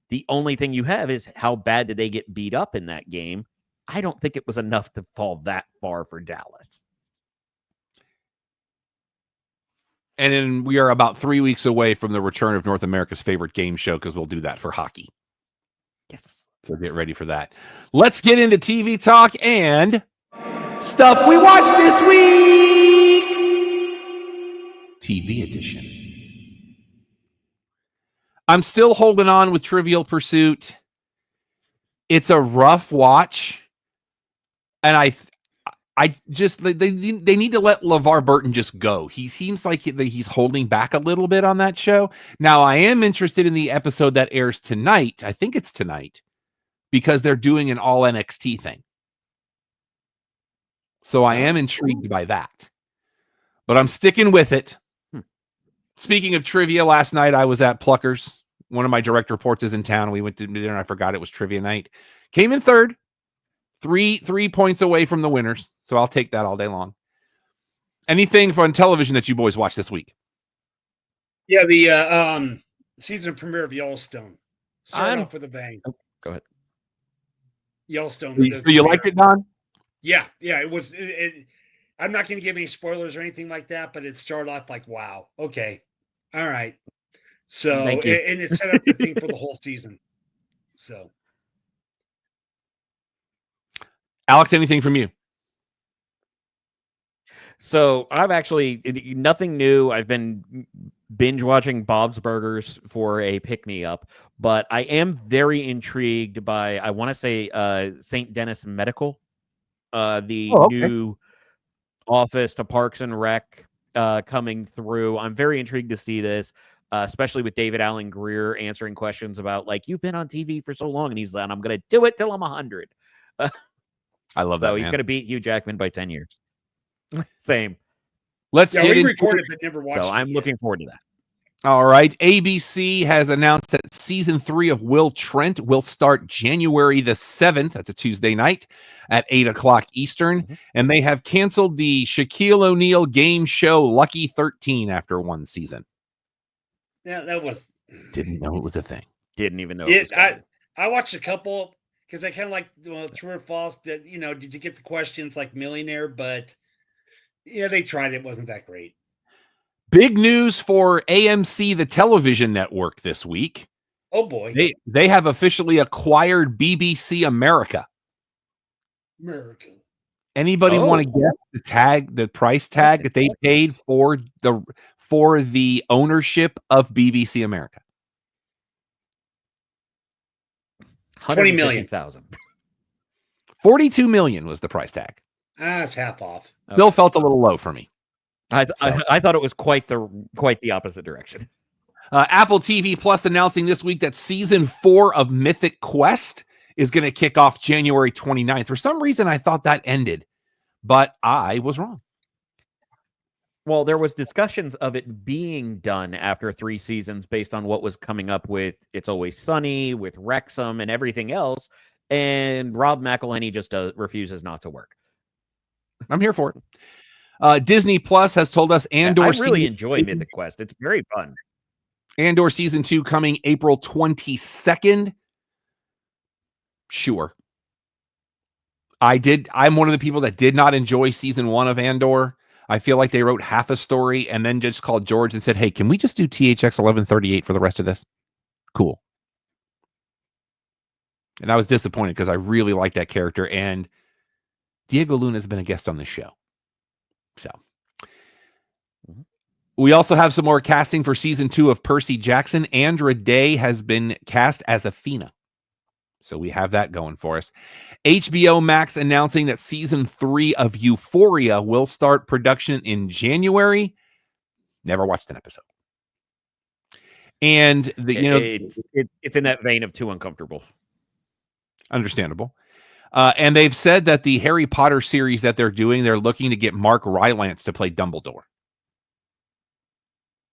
The only thing you have is how bad did they get beat up in that game? I don't think it was enough to fall that far for Dallas. And then we are about 3 weeks away from the return of North America's favorite game show, because we'll do that for hockey. Yes. So get ready for that. Let's get into TV talk and stuff we watched this week. TV edition. I'm still holding on with Trivial Pursuit. It's a rough watch. And I just, they need to let LeVar Burton just go. He seems like he's holding back a little bit on that show. Now, I am interested in the episode that airs tonight. I think it's tonight, because they're doing an all NXT thing. So I am intrigued by that. But I'm sticking with it. Speaking of trivia, last night I was at Pluckers. One of my direct reports is in town. We went to dinner and I forgot it was trivia night. Came in third. Three points away from the winners. So I'll take that all day long. Anything on television that you boys watched this week? Yeah, the season premiere of Yellowstone. Started off with a bang. Oh, go ahead. Yellowstone. So you liked it, Don? Yeah, it was. I'm not going to give any spoilers or anything like that, but it started off like, wow, okay, all right. So, and it set up the thing for the whole season. So, Alex, anything from you? So I've actually nothing new. I've been binge watching Bob's Burgers for a pick-me-up, but I am very intrigued by, I want to say, St. Denis Medical, new office to Parks and Rec coming through. I'm very intrigued to see this, especially with David Allen Greer answering questions about, like, you've been on TV for so long, and he's like, I'm going to do it till I'm 100. I love that. So he's going to beat Hugh Jackman by 10 years. Same. Let's get we into recorded but never watched. So I'm looking forward to that. All right. ABC has announced that season 3 of Will Trent will start January the 7th. That's a Tuesday night at 8:00 Eastern. Mm-hmm. And they have canceled the Shaquille O'Neal game show Lucky 13 after one season. Yeah, that was. Didn't know it was a thing. Didn't even know it was coming. I watched a couple because I kind of like true or false. That did you get the questions like Millionaire? But yeah, they tried. It wasn't that great. Big news for AMC, the television network, this week. Oh boy, they have officially acquired BBC America. Anybody want to guess the price tag that they paid for the ownership of BBC America? 20 million. 42 million was the price tag. It's half off. Still felt a little low for me. I thought it was quite the opposite direction. Apple TV Plus announcing this week that season 4 of Mythic Quest is going to kick off January 29th. For some reason, I thought that ended, but I was wrong. Well, there was discussions of it being done after 3 seasons based on what was coming up with It's Always Sunny, with Wrexham, and everything else. And Rob McElhenney just refuses not to work. I'm here for it. Disney Plus has told us Andor. I really enjoy Mythic Quest. It's very fun. Andor season 2 coming April 22nd. Sure. I'm one of the people that did not enjoy season 1 of Andor. I feel like they wrote half a story and then just called George and said, hey, can we just do THX 1138 for the rest of this? Cool. And I was disappointed because I really like that character. And Diego Luna has been a guest on this show. So we also have some more casting for season 2 of Percy Jackson. Andra Day has been cast as Athena. So we have that going for us. HBO Max announcing that season 3 of Euphoria will start production in January. Never watched an episode. And it's in that vein of Too Uncomfortable. Understandable. And they've said that the Harry Potter series that they're doing, they're looking to get Mark Rylance to play Dumbledore.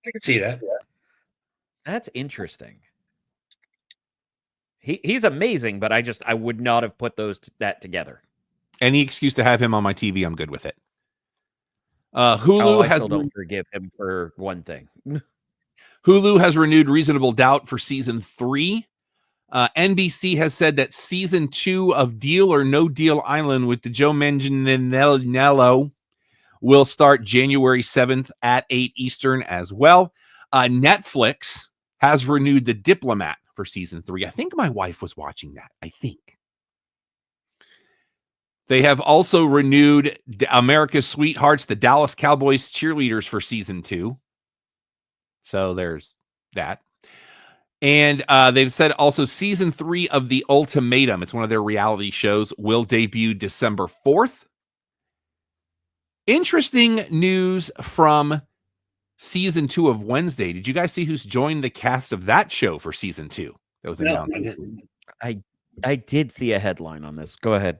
I can see that. That's interesting. He's amazing, but I would not have put that together. Any excuse to have him on my TV, I'm good with it. Hulu I has still don't forgive him for one thing. Hulu has renewed Reasonable Doubt for season 3. NBC has said that season 2 of Deal or No Deal Island with the Joe Manganiello will start January 7th at 8 Eastern as well. Netflix has renewed The Diplomat for season 3. I think my wife was watching that. I think. They have also renewed America's Sweethearts, the Dallas Cowboys cheerleaders for season 2. So there's that. And they've said also season 3 of The Ultimatum, it's one of their reality shows, will debut December 4th. Interesting news from season 2 of Wednesday. Did you guys see who's joined the cast of that show for season 2? That was announced. I did see a headline on this. Go ahead.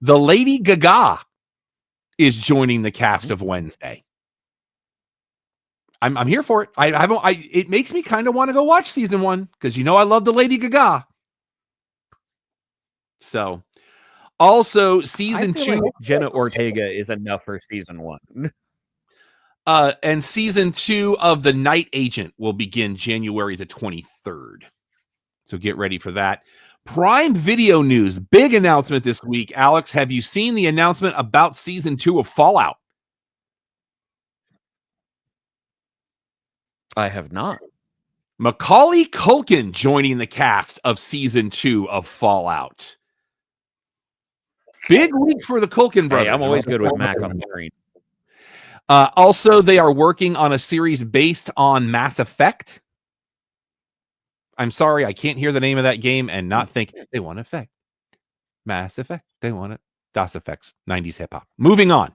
The Lady Gaga is joining the cast of Wednesday. I'm here for it. It makes me kind of want to go watch season 1 because I love the Lady Gaga. So, also season 2, like Jenna Ortega is enough for season 1. And season 2 of The Night Agent will begin January the 23rd. So get ready for that. Prime Video news, big announcement this week. Alex, have you seen the announcement about season 2 of Fallout? I have not. Macaulay Culkin joining the cast of season 2 of Fallout. Big week for the Culkin brothers. Hey, I'm always good with Mac on the screen. Also, they are working on a series based on Mass Effect. I'm sorry, I can't hear the name of that game and not think they want Effect. Mass Effect, they want it. Das Effects, 90s hip hop. Moving on.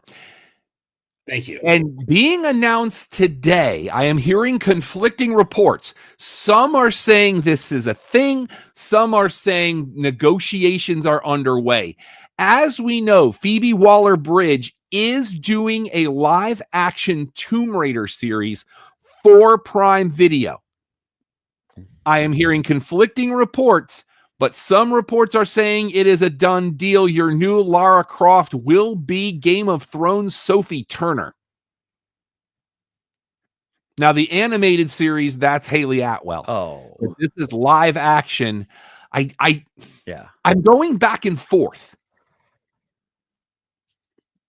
Thank you. And being announced today, I am hearing conflicting reports. Some are saying this is a thing. Some are saying negotiations are underway. As we know, Phoebe Waller-Bridge is doing a live action Tomb Raider series for Prime Video. I am hearing conflicting reports, but some reports are saying it is a done deal. Your new Lara Croft will be Game of Thrones Sophie Turner. Now, the animated series, that's Haley Atwell. Oh. But this is live action. Yeah. I'm going back and forth.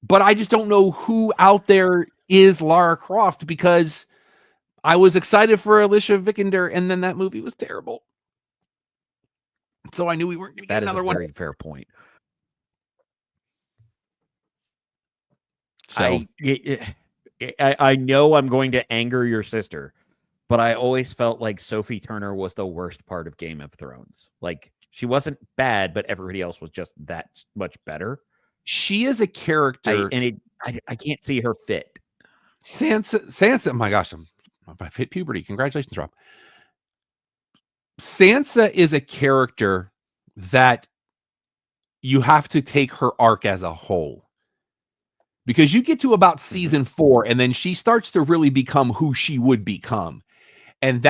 But I just don't know who out there is Lara Croft because I was excited for Alicia Vikander, and then that movie was terrible. So I knew we weren't going to get another one. That is a very fair point. So I know I'm going to anger your sister, but I always felt like Sophie Turner was the worst part of Game of Thrones. Like, she wasn't bad, but everybody else was just that much better. She is a character. I can't see her fit. Sansa, oh my gosh, I've hit puberty. Congratulations, Rob. Sansa is a character that you have to take her arc as a whole. Because you get to about season 4, and then she starts to really become who she would become. And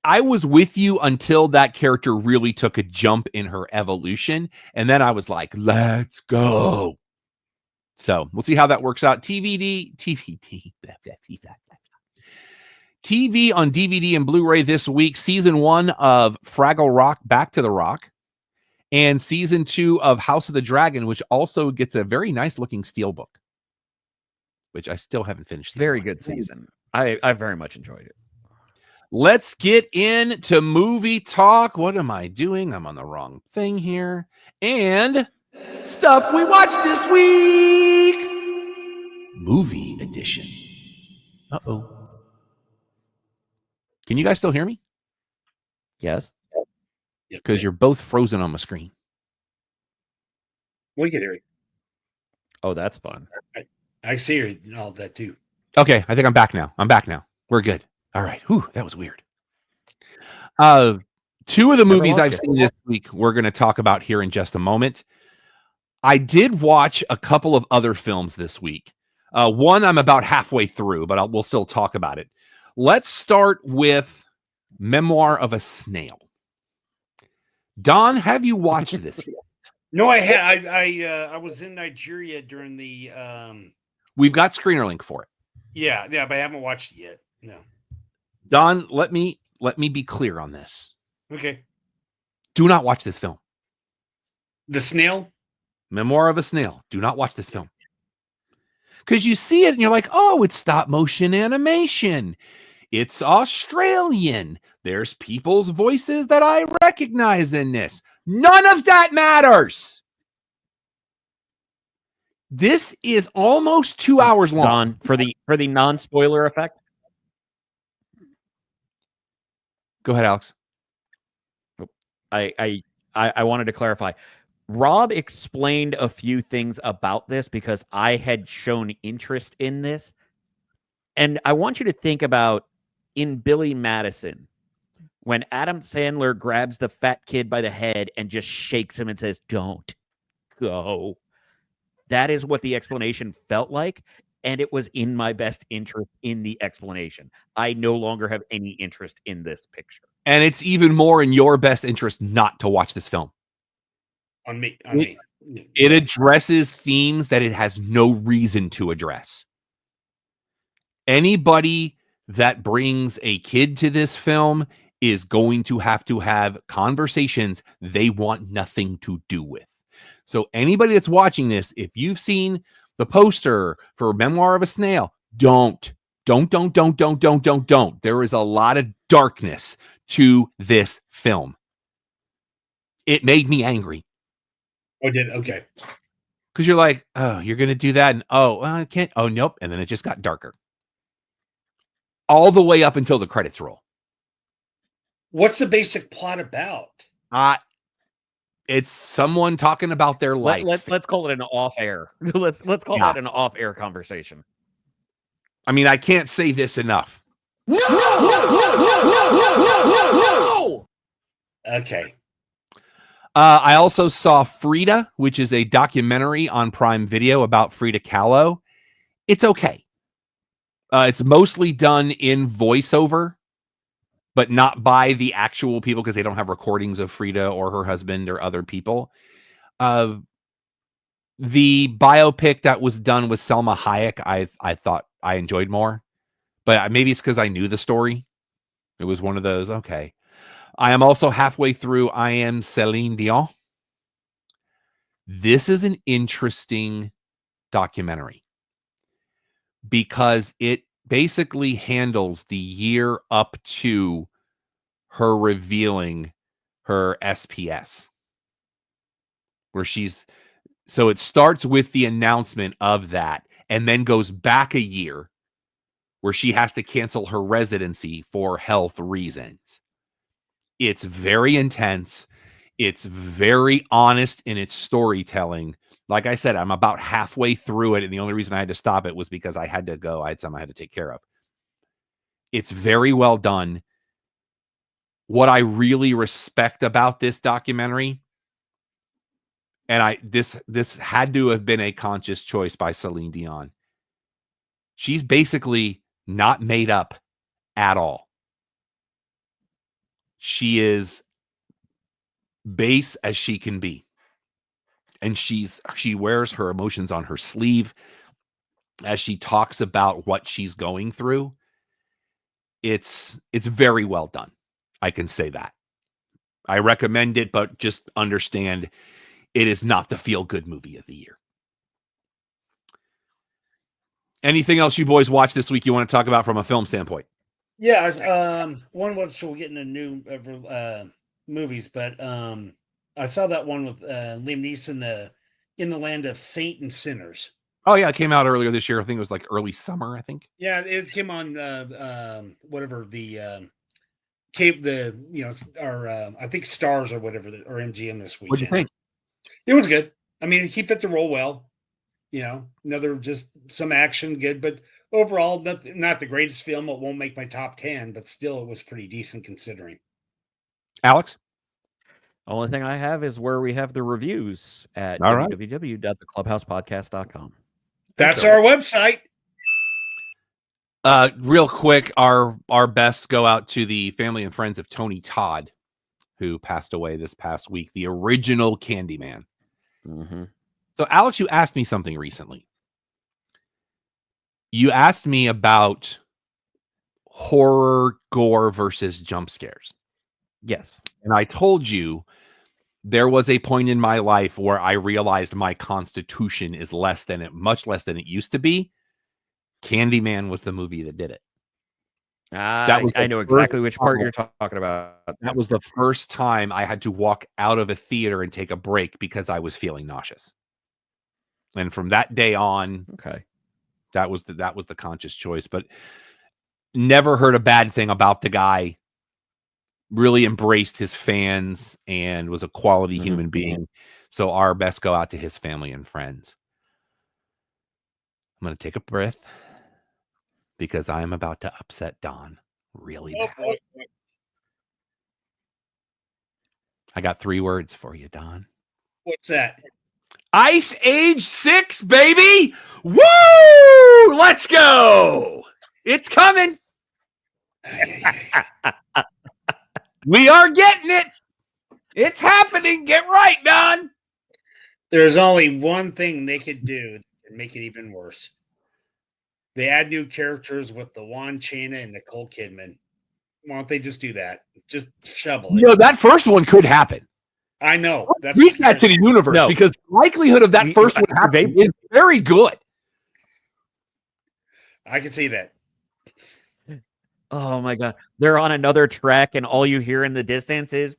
I was with you until that character really took a jump in her evolution. And then I was like, let's go. So we'll see how that works out. TV on DVD and Blu-ray this week. Season 1 of Fraggle Rock, Back to the Rock. And season 2 of House of the Dragon, which also gets a very nice looking steelbook. Which I still haven't finished. Very good season. I very much enjoyed it. Let's get into movie talk. What am I doing? I'm on the wrong thing here. And stuff we watched this week. Movie edition. Uh-oh. Can you guys still hear me? Yes. Because you're both frozen on my screen. We can hear you. Oh, that's fun. I see you and all that too. Okay, I think I'm back now. We're good. All right. Whew, that was weird. 2 of the movies I've seen this week we're going to talk about here in just a moment. I did watch a couple of other films this week. One I'm about halfway through, but we'll still talk about it. Let's start with Memoir of a Snail. Don, have you watched this yet? No, I had. I was in Nigeria during the. We've got screener link for it. Yeah, but I haven't watched it yet. No. Don, let me be clear on this. Okay. Do not watch this film. The Snail? Memoir of a Snail. Do not watch this film. Because you see it and you're like, oh, it's stop motion animation. It's Australian. There's people's voices that I recognize in this. None of that matters. This is almost 2 hours long. Don, for the non-spoiler effect. Go ahead, Alex. I wanted to clarify. Rob explained a few things about this because I had shown interest in this. And I want you to think about in Billy Madison, when Adam Sandler grabs the fat kid by the head and just shakes him and says, "Don't go." That is what the explanation felt like. And it was in my best interest in the explanation. I no longer have any interest in this picture. And it's even more in your best interest not to watch this film. On me. It addresses themes that it has no reason to address. Anybody that brings a kid to this film is going to have conversations they want nothing to do with. So anybody that's watching this, if you've seen the poster for Memoir of a Snail, don't. There is a lot of darkness to this film. It made me angry. Oh, did? Okay. Because you're like, oh, you're going to do that. And I can't. Oh, nope. And then it just got darker. All the way up until the credits roll. What's the basic plot about? It's someone talking about their life. Let's call it an off-air. Let's call that an off-air conversation. I mean, I can't say this enough. No. Okay. I also saw Frida, which is a documentary on Prime Video about Frida Kahlo. It's okay. It's mostly done in voiceover, but not by the actual people because they don't have recordings of Frida or her husband or other people. The biopic that was done with Selma Hayek, I thought I enjoyed more, but maybe it's because I knew the story. It was one of those, okay. I am also halfway through I Am Celine Dion. This is an interesting documentary because it basically handles the year up to her revealing her SPS. So it starts with the announcement of that and then goes back a year where she has to cancel her residency for health reasons. It's very intense. It's very honest in its storytelling. Like I said, I'm about halfway through it, and the only reason I had to stop it was because I had to go. I had something I had to take care of. It's very well done. What I really respect about this documentary, and this had to have been a conscious choice by Celine Dion. She's basically not made up at all. She is base as she can be. And she wears her emotions on her sleeve as she talks about what she's going through. It's very well done. I can say that. I recommend it, but just understand it is not the feel-good movie of the year. Anything else you boys watched this week you want to talk about from a film standpoint? Yeah, one which we'll get into new movies, but I saw that one with Liam Neeson, In the Land of Saint and Sinners. Oh yeah, it came out earlier this year. I think it was like early summer. I think. Yeah, it came on whatever the Cape I think Stars or whatever or MGM this weekend. What'd you think? It was good. I mean, he fit the role well. Another just some action, good, but overall, not the greatest film. It won't make my top 10, but still, it was pretty decent considering. Alex? Only thing I have is where we have the reviews at All right. www.theclubhousepodcast.com. That's our website. Real quick, our best go out to the family and friends of Tony Todd, who passed away this past week, the original Candyman. Mm-hmm. So, Alex, you asked me something recently. You asked me about horror, gore versus jump scares. Yes. And I told you there was a point in my life where I realized my constitution is much less than it used to be. Candyman was the movie that did it. I know exactly which part you're talking about. That was the first time I had to walk out of a theater and take a break because I was feeling nauseous. And from that day on, okay, that was the conscious choice. But never heard a bad thing about the guy. Really embraced his fans and was a quality human being. So our best go out to his family and friends. I'm going to take a breath because I am about to upset Don really bad. I got 3 words for you, Don. What's that? Ice Age 6, baby! Woo! Let's go! It's coming. We are getting it. It's happening. Get right, Don. There's only one thing they could do and make it even worse. They add new characters with the Lon Chaney and Nicole Kidman. Why don't they just do that? Just shovel it. That first one could happen. I know. That's reach that to the universe because the likelihood of that first one happening is very good. I can see that. Oh my God. They're on another track and all you hear in the distance is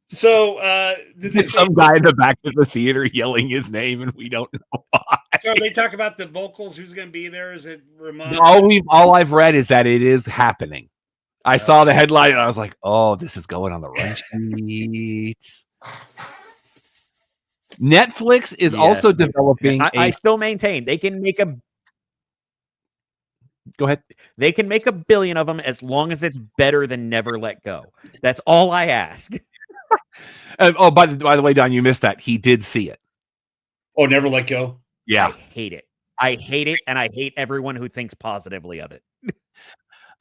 so some guy in the back of the theater yelling his name and we don't know why. So they talk about the vocals, who's going to be there? Is it Ramon? All I've read is that it is happening. I saw the headline and I was like, oh, this is going on the run sheet. Netflix is also developing I still maintain they can make a Go ahead. They can make 1 billion of them as long as it's better than Never Let Go. That's all I ask. By the way, Don, you missed that. He did see it. Oh, Never Let Go? Yeah. I hate it. I hate it, and I hate everyone who thinks positively of it.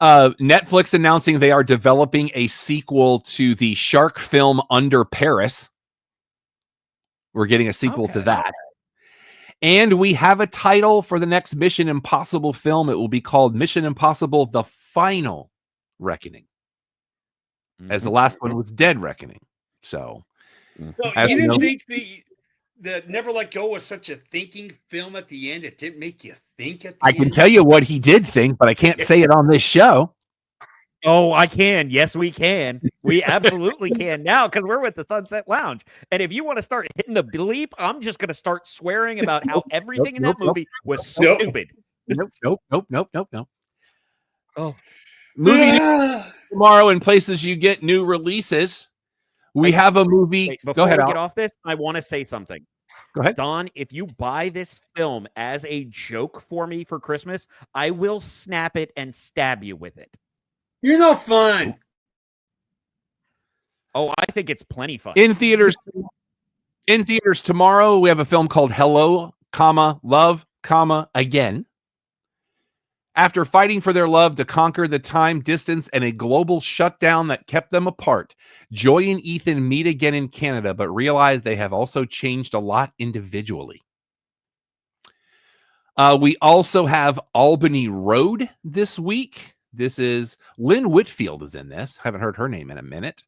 Netflix announcing they are developing a sequel to the shark film Under Paris. We're getting a sequel to that. And we have a title for the next Mission Impossible film. It will be called Mission Impossible: The Final Reckoning. As the last one was Dead Reckoning. So you didn't think the Never Let Go was such a thinking film at the end? It didn't make you think at the end? I can tell you what he did think, but I can't say it on this show. Oh, I can. Yes, we can. We absolutely can now because we're with the Sunset Lounge. And if you want to start hitting the bleep, I'm just going to start swearing about how everything in that movie was stupid. Nope. Oh, movie tomorrow in places you get new releases. We have a movie. Before Go ahead. We get off this, I want to say something. Go ahead. Don, if you buy this film as a joke for me for Christmas, I will snap it and stab you with it. You're no fun. Oh, I think it's plenty fun. In theaters tomorrow, we have a film called Hello, Love, Again. After fighting for their love to conquer the time, distance, and a global shutdown that kept them apart, Joy and Ethan meet again in Canada, but realize they have also changed a lot individually. We also have Albany Road this week. This is Lynn Whitfield is in this. Haven't heard her name in a minute.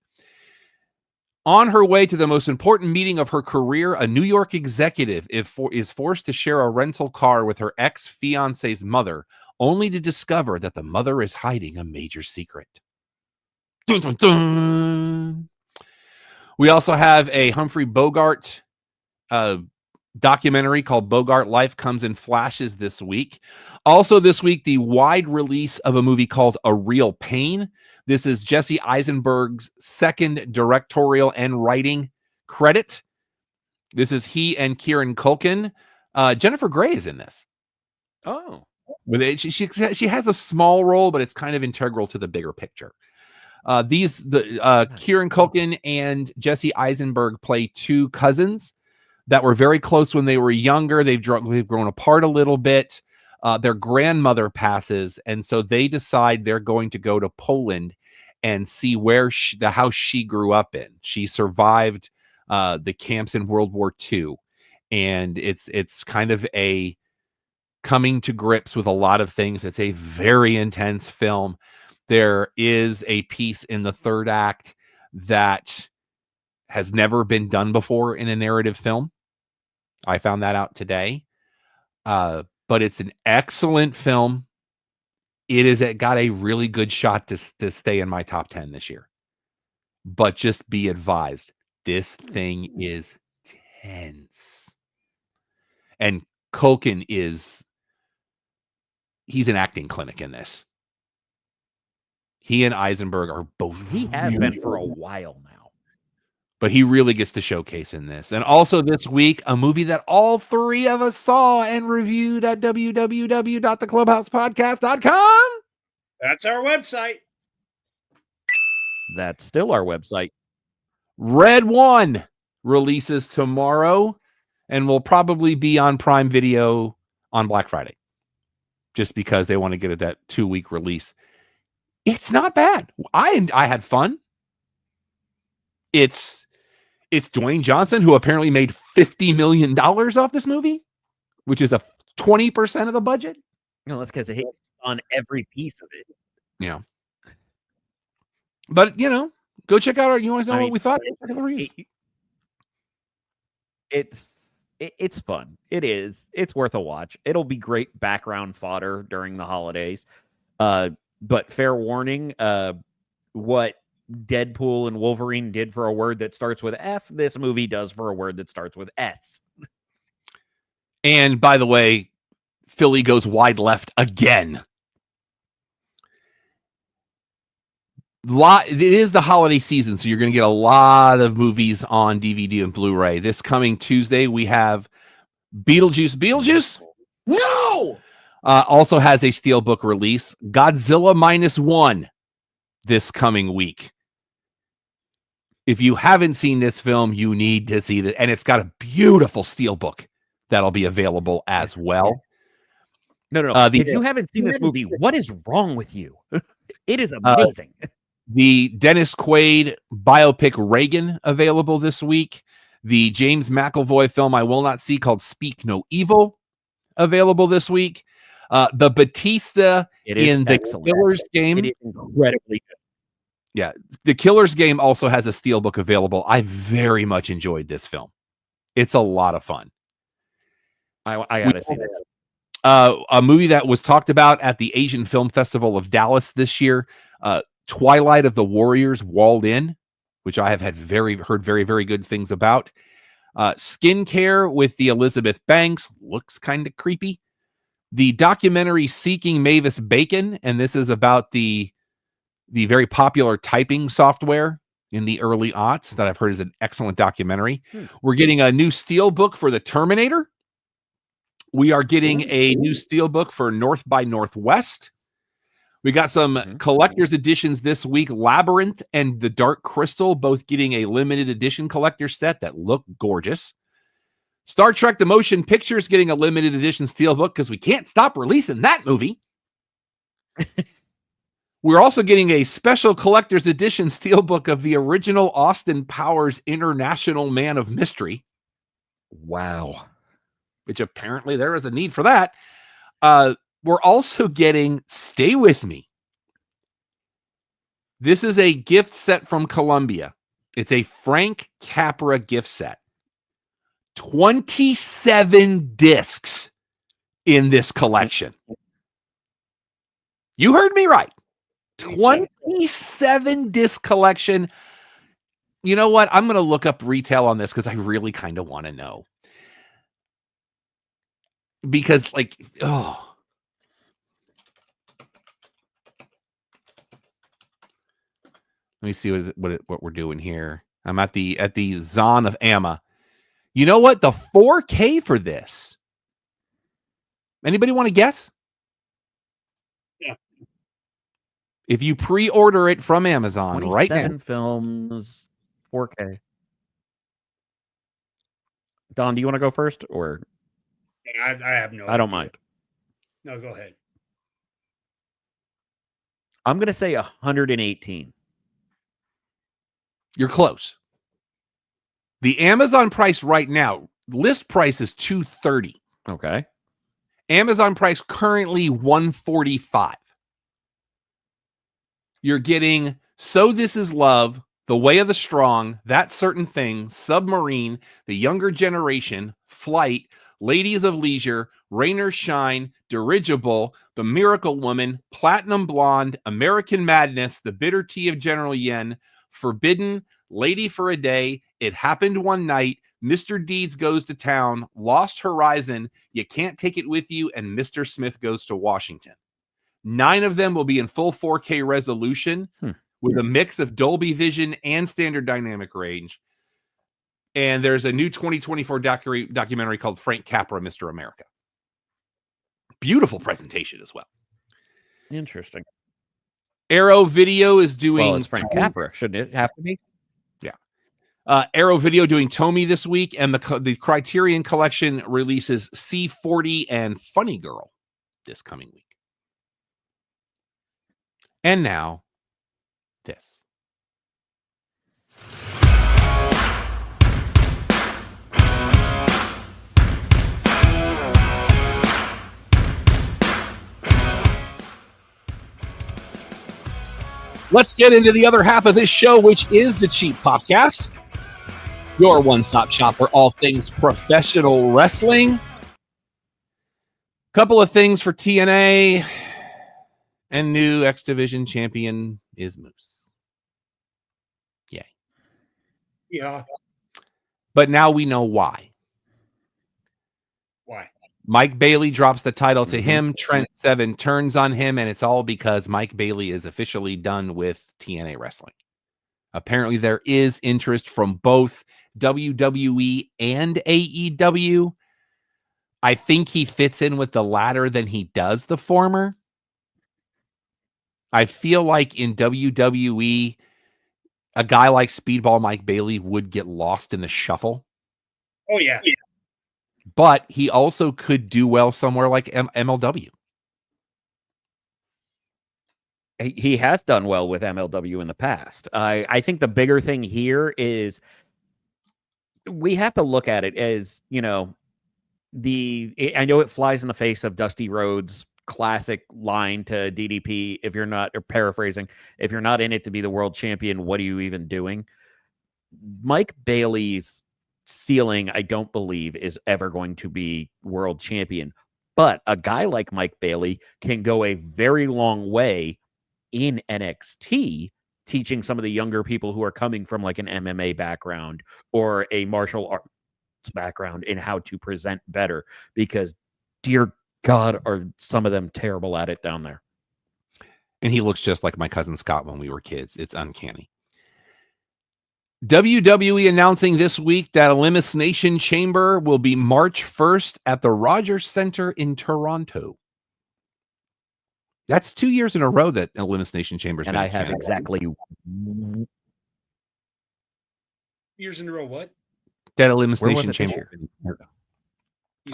On her way to the most important meeting of her career, a New York executive is forced to share a rental car with her ex-fiance's mother, only to discover that the mother is hiding a major secret. Dun, dun, dun. We also have a Humphrey Bogart documentary called Bogart Life comes in flashes this week. Also this week, the wide release of a movie called A Real Pain. This is Jesse Eisenberg's second directorial and writing credit. This is he and Kieran Culkin. Jennifer Grey is in this. Oh. She has a small role, but it's kind of integral to the bigger picture. Kieran Culkin and Jesse Eisenberg play two cousins that were very close when they were younger. They've grown apart a little bit. Their grandmother passes, and so they decide they're going to go to Poland and see where the house she grew up in. She survived the camps in World War II, and it's kind of a coming to grips with a lot of things. It's a very intense film. There is a piece in the third act that has never been done before in a narrative film. I found that out today. But it's an excellent film. It got a really good shot to stay in my top 10 this year. But just be advised, this thing is tense. And Culkin he's an acting clinic in this. He and Eisenberg are both. He has been for a while now. But he really gets to showcase in this. And also this week, a movie that all three of us saw and reviewed at www.theclubhousepodcast.com. That's our website. That's still our website. Red One releases tomorrow and will probably be on Prime Video on Black Friday, just because they want to get it that 2-week release. It's not bad. I had fun. It's Dwayne Johnson, who apparently made $50 million off this movie, which is a 20% of the budget. No, that's because it hit on every piece of it. Yeah. But, go check out you want to know what we thought? It's fun. It is. It's worth a watch. It'll be great background fodder during the holidays. But fair warning, what Deadpool and Wolverine did for a word that starts with F, this movie does for a word that starts with S. And by the way, Philly goes wide left again. It is the holiday season, so you're going to get a lot of movies on DVD and Blu-ray. This coming Tuesday, we have Beetlejuice. Beetlejuice? No! Also has a steelbook release. Godzilla -1 this coming week. If you haven't seen this film, you need to see that. And it's got a beautiful steelbook that'll be available as well. No. If you haven't seen this movie, what is wrong with you? It is amazing. The Dennis Quaid biopic Reagan available this week. The James McAvoy film I will not see called Speak No Evil available this week. The Batista in the Killer's Game. It is incredibly good. Yeah, the Killer's Game also has a steelbook available. I very much enjoyed this film. It's a lot of fun. I gotta see this. A movie that was talked about at the Asian Film Festival of Dallas this year, Twilight of the Warriors Walled In, which I have heard very, very good things about. Skincare with the Elizabeth Banks looks kind of creepy. The documentary Seeking Mavis Bacon, and this is about the very popular typing software in the early aughts that I've heard is an excellent documentary. We're getting a new steelbook for The Terminator. We are getting a new steelbook for North by Northwest. We got some collector's editions this week. Labyrinth and The Dark Crystal, both getting a limited edition collector set that look gorgeous. Star Trek The Motion Pictures getting a limited edition steelbook because we can't stop releasing that movie. We're also getting a special collector's edition steelbook of the original Austin Powers International Man of Mystery. Wow. Which apparently there is a need for that. We're also getting Stay With Me. This is a gift set from Columbia. It's a Frank Capra gift set. 27 discs in this collection. You heard me right. 27 disc collection. You know what? I'm going to look up retail on this because I really kind of want to know. Because, Let me see what we're doing here. I'm at the Zon of Amma. You know what? The 4K for this. Anybody want to guess? Yeah. If you pre-order it from Amazon right now, 27 films, 4K. Don, do you want to go first, or I have no. I don't idea. mind. No, go ahead. I'm going to say 118. you're close. The Amazon price right now, list price is $230. Okay. Amazon price currently $145. You're getting So This Is Love, The Way of the Strong, That Certain Thing, Submarine, The Younger Generation, Flight, Ladies of Leisure, Rain or Shine, Dirigible, The Miracle Woman, Platinum Blonde, American Madness, The Bitter Tea of General Yen, Forbidden, Lady for a Day, It Happened One Night, Mr. Deeds Goes to Town, Lost Horizon, You Can't Take It With You, and Mr. Smith Goes to Washington. 9 of them will be in full 4K resolution with a mix of Dolby Vision and standard dynamic range. And there's a new 2024 documentary called Frank Capra, Mr. America. Beautiful presentation as well. Interesting. Arrow Video is doing... Well, it's Frank Capra. Shouldn't it have to be? Yeah. Arrow Video doing Tommy this week, and the Criterion Collection releases C40 and Funny Girl this coming week. And now, this. Let's get into the other half of this show, which is the Cheap Podcast, your one-stop shop for all things professional wrestling. Couple of things for TNA. And new X Division champion is Moose. Yay. Yeah. But now we know why. Why? Mike Bailey drops the title to him. Trent Seven turns on him, and it's all because Mike Bailey is officially done with TNA wrestling. Apparently, there is interest from both WWE and AEW. I think he fits in with the latter than he does the former. I feel like in WWE, a guy like Speedball Mike Bailey would get lost in the shuffle. Oh, yeah. But he also could do well somewhere like MLW. He has done well with MLW in the past. I think the bigger thing here is we have to look at it as, I know it flies in the face of Dusty Rhodes' classic line to DDP, if you're not, or paraphrasing, if you're not in it to be the world champion, what are you even doing? Mike Bailey's ceiling, I don't believe, is ever going to be world champion. But a guy like Mike Bailey can go a very long way in NXT, teaching some of the younger people who are coming from like an MMA background or a martial arts background in how to present better, because dear God, are some of them terrible at it down there. And he looks just like my cousin Scott when we were kids. It's uncanny. WWE announcing this week that Elimination Chamber will be March 1st at the Rogers Center in Toronto. That's 2 years in a row that Elimination Chamber's and been I have Canada. exactly Years in a row, what? That Elimination it Chamber. You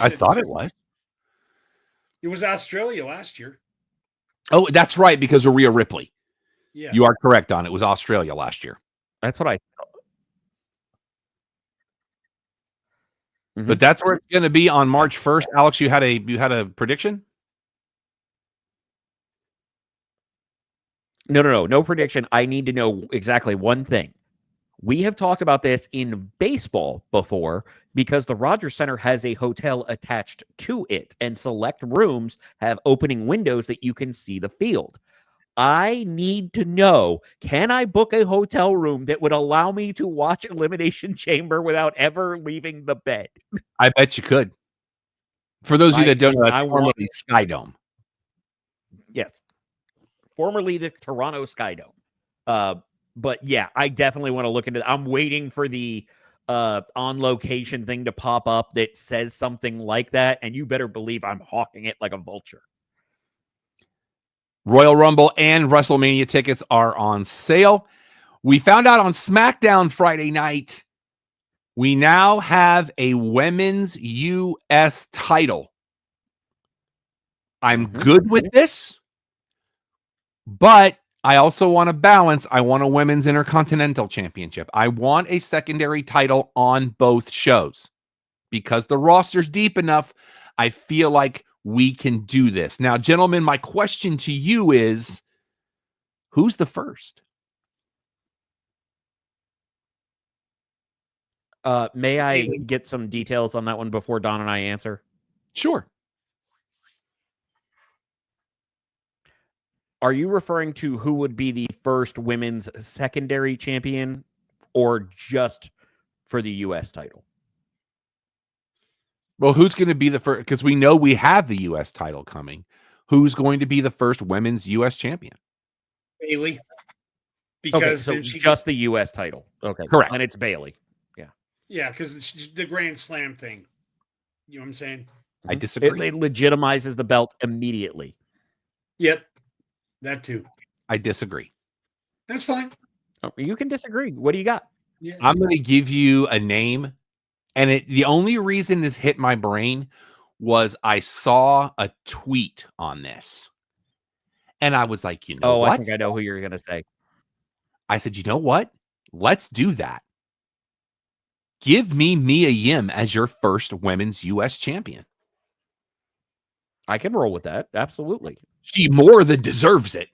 I said thought it was. It was Australia last year. Oh, that's right, because of Rhea Ripley. Yeah. You are correct, Don. It was Australia last year. That's what I thought. But that's where it's going to be on March 1st. Alex, you had a prediction? No prediction. I need to know exactly one thing. We have talked about this in baseball before because the Rogers Center has a hotel attached to it, and select rooms have opening windows that you can see the field. I need to know, can I book a hotel room that would allow me to watch Elimination Chamber without ever leaving the bed? I bet you could. For those of you that don't know, that's formerly Sky Dome. Yes. Formerly the Toronto Sky Dome. But yeah, I definitely want to look into it. I'm waiting for the on location thing to pop up that says something like that, and you better believe I'm hawking it like a vulture. Royal Rumble and WrestleMania tickets are on sale. We found out on SmackDown Friday night, we now have a women's U.S. title. I'm good with this, but I also want to balance. I want a women's Intercontinental Championship. I want a secondary title on both shows because the roster's deep enough. I feel like we can do this. Now, gentlemen, my question to you is, who's the first? May I get some details on that one before Don and I answer? Sure. Are you referring to who would be the first women's secondary champion or just for the U.S. title? Well, who's going to be the first? Because we know we have the U.S. title coming. Who's going to be the first women's U.S. champion? Bailey. Because okay, so just the U.S. title. Okay. Correct. And it's Bailey. Yeah, because the Grand Slam thing. You know what I'm saying? I disagree. It legitimizes the belt immediately. Yep. That too. I disagree. That's fine. You can disagree. What do you got? Yeah. I'm going to give you a name. And the only reason this hit my brain was I saw a tweet on this. And I was like, you know what? I think I know who you're going to say. I said, you know what? Let's do that. Give me Mia Yim as your first women's U.S. champion. I can roll with that. Absolutely. She more than deserves it.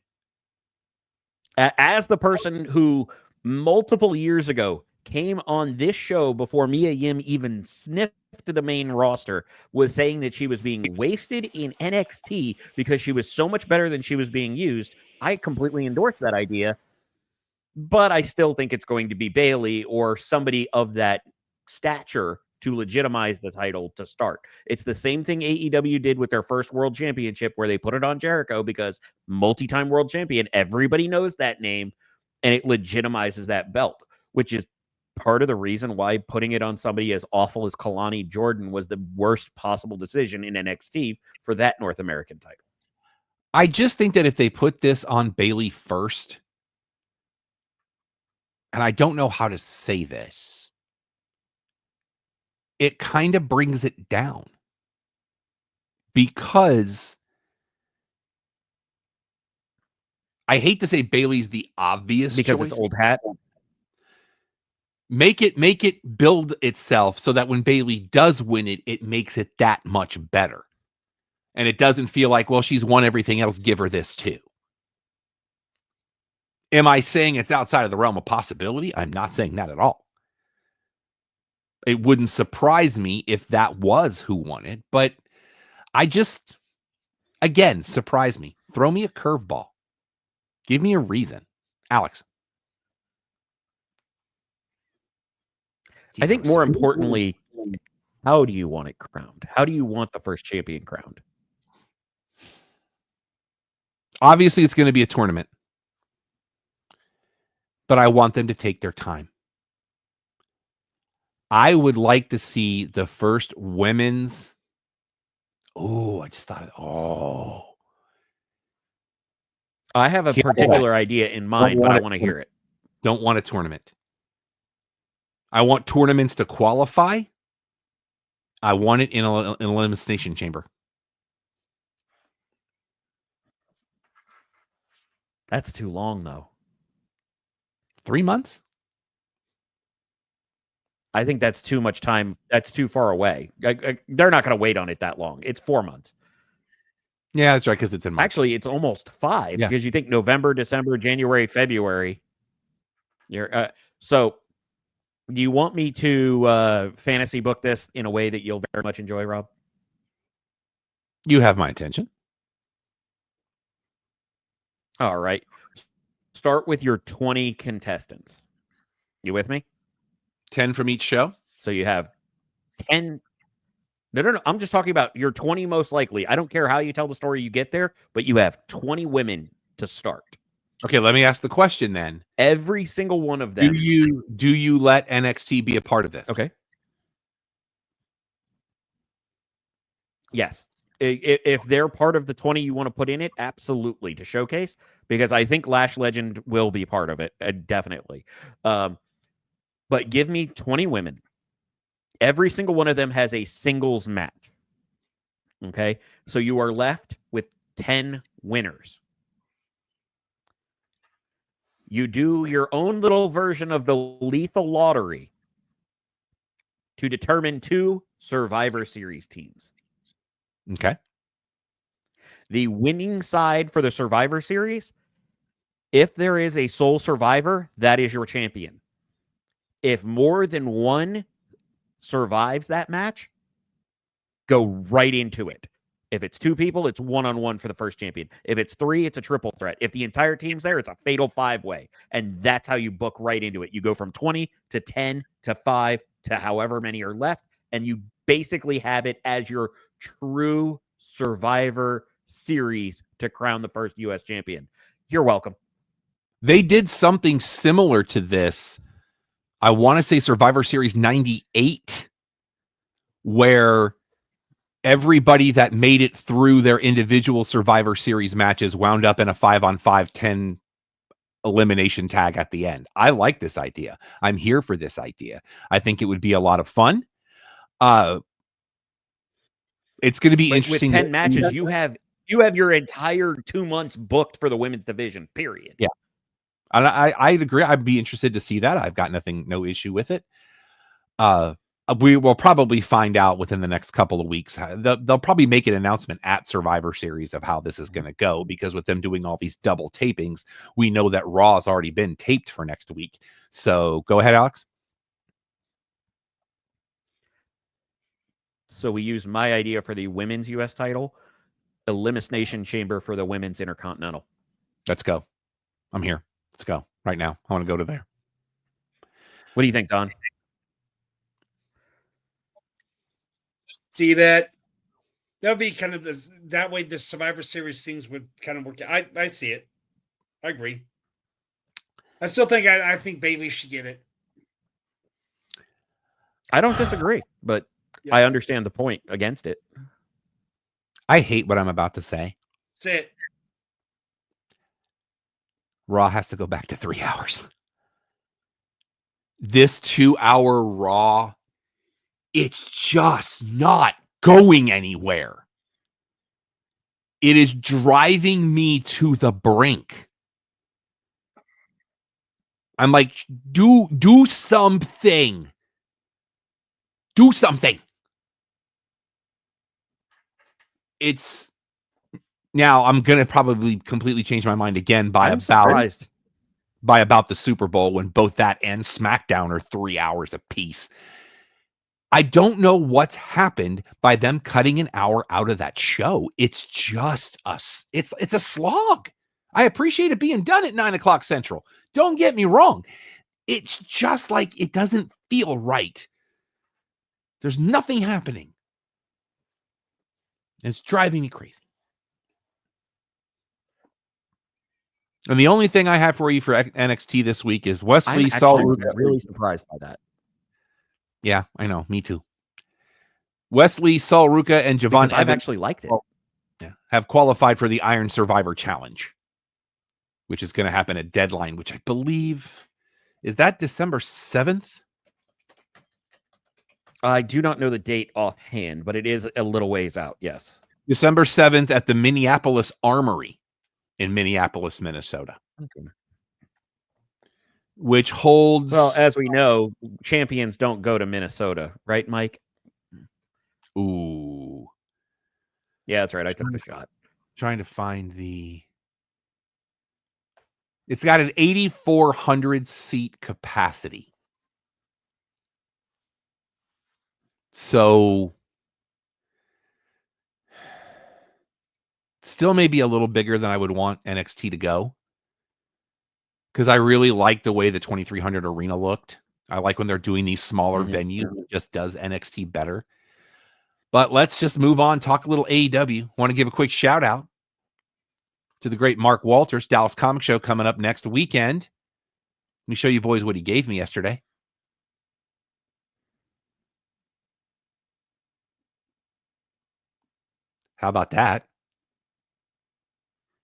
As the person who multiple years ago came on this show before Mia Yim even sniffed the main roster, was saying that she was being wasted in NXT because she was so much better than she was being used, I completely endorse that idea. But I still think it's going to be Bailey or somebody of that stature to legitimize the title to start. It's the same thing AEW did with their first world championship where they put it on Jericho because multi-time world champion, everybody knows that name, and it legitimizes that belt, which is part of the reason why putting it on somebody as awful as Kalani Jordan was the worst possible decision in NXT for that North American title. I just think that if they put this on Bailey first, and I don't know how to say this, it kind of brings it down because I hate to say Bailey's the obvious because choice. It's old hat. Make it build itself so that when Bailey does win it, it makes it that much better. And it doesn't feel like, well, she's won everything else, give her this too. Am I saying it's outside of the realm of possibility? I'm not saying that at all. It wouldn't surprise me if that was who won it, but I just, again, surprise me. Throw me a curveball. Give me a reason. Alex. I think more importantly, how do you want it crowned? How do you want the first champion crowned? Obviously, it's going to be a tournament, but I want them to take their time. I would like to see the first women's. Oh, I just thought, I have a particular idea in mind, but I want to hear it. Don't want a tournament. I want tournaments to qualify. I want it in an elimination chamber. That's too long, though. 3 months? I think that's too much time. That's too far away. They're not going to wait on it that long. It's 4 months. Yeah, that's right, because it's in March. Actually, it's almost 5 because you think November, December, January, February. So do you want me to fantasy book this in a way that you'll very much enjoy, Rob? You have my attention. All right. Start with your 20 contestants. You with me? 10 from each show? So you have 10. No. I'm just talking about your 20 most likely. I don't care how you tell the story you get there, but you have 20 women to start. Okay, let me ask the question then. Every single one of them. Do you let NXT be a part of this? Okay. Yes. If they're part of the 20 you want to put in it, absolutely, to showcase, because I think Lash Legend will be part of it, definitely. But give me 20 women. Every single one of them has a singles match. Okay? So you are left with 10 winners. You do your own little version of the lethal lottery to determine 2 Survivor Series teams. Okay. The winning side for the Survivor Series, if there is a sole survivor, that is your champion. If more than one survives that match, go right into it. If it's 2 people, it's 1-on-1 for the first champion. If it's 3, it's a triple threat. If the entire team's there, it's a fatal 5-way. And that's how you book right into it. You go from 20 to 10 to 5 to however many are left. And you basically have it as your true Survivor Series to crown the first U.S. champion. You're welcome. They did something similar to this. I want to say Survivor Series 98, where everybody that made it through their individual Survivor Series matches wound up in a 5-on-5 10 elimination tag at the end. I like this idea. I'm here for this idea. I think it would be a lot of fun. It's going to be interesting. With 10 matches, you have your entire 2 months booked for the women's division, period. Yeah. And I'd agree. I'd be interested to see that. I've got no issue with it. We will probably find out within the next couple of weeks. They'll probably make an announcement at Survivor Series of how this is going to go, because with them doing all these double tapings, we know that Raw has already been taped for next week. So go ahead, Alex. So we use my idea for the women's U.S. title, Elimination Chamber for the women's Intercontinental. Let's go. I'm here. Let's go right now. I want to go to there. What do you think, Don? See that? That would be kind of that way the Survivor Series things would kind of work out. I see it. I agree. I still think I think Bayley should get it. I don't disagree, but yeah. I understand the point against it. I hate what I'm about to say. Say it. Raw has to go back to 3 hours. This 2-hour Raw, it's just not going anywhere. It is driving me to the brink. I'm like, do something. Do something. It's now I'm going to probably completely change my mind again by about the Super Bowl, when both that and SmackDown are 3 hours apiece. I don't know what's happened by them cutting an hour out of that show. It's just it's a slog. I appreciate it being done at 9:00 Central. Don't get me wrong. It's just like it doesn't feel right. There's nothing happening. It's driving me crazy. And the only thing I have for you for NXT this week is Wesley Sol. I'm really surprised by that. Yeah, I know. Me too. Wesley Sol Ruka and Javon Evans I've actually liked it. Have qualified for the Iron Survivor Challenge, which is going to happen at Deadline, which I believe is that December 7th. I do not know the date offhand, but it is a little ways out. Yes. December 7th at the Minneapolis Armory in Minneapolis, Minnesota. Okay. Which holds... Well, as we know, champions don't go to Minnesota, right, Mike? Ooh. Yeah, that's right. I took the shot. Trying to find the... It's got an 8,400 seat capacity. So... Still maybe a little bigger than I would want NXT to go. Because I really like the way the 2300 Arena looked. I like when they're doing these smaller venues. It just does NXT better. But let's just move on. Talk a little AEW. Want to give a quick shout out to the great Mark Walters. Dallas Comic Show coming up next weekend. Let me show you boys what he gave me yesterday. How about that?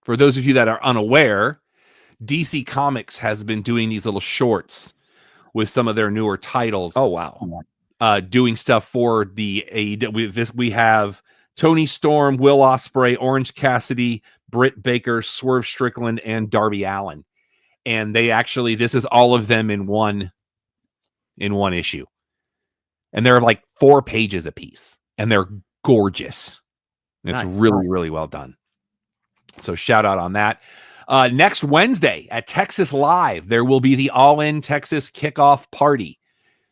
For those of you that are unaware, DC Comics has been doing these little shorts with some of their newer titles. Oh, wow. Doing stuff for the AEW. We have Tony Storm, Will Ospreay, Orange Cassidy, Britt Baker, Swerve Strickland, and Darby Allin. And this is all of them in one issue. And they're like 4 pages a piece. And they're gorgeous. It's really, really well done. So shout out on that. Next Wednesday at Texas Live, there will be the All In Texas Kickoff Party.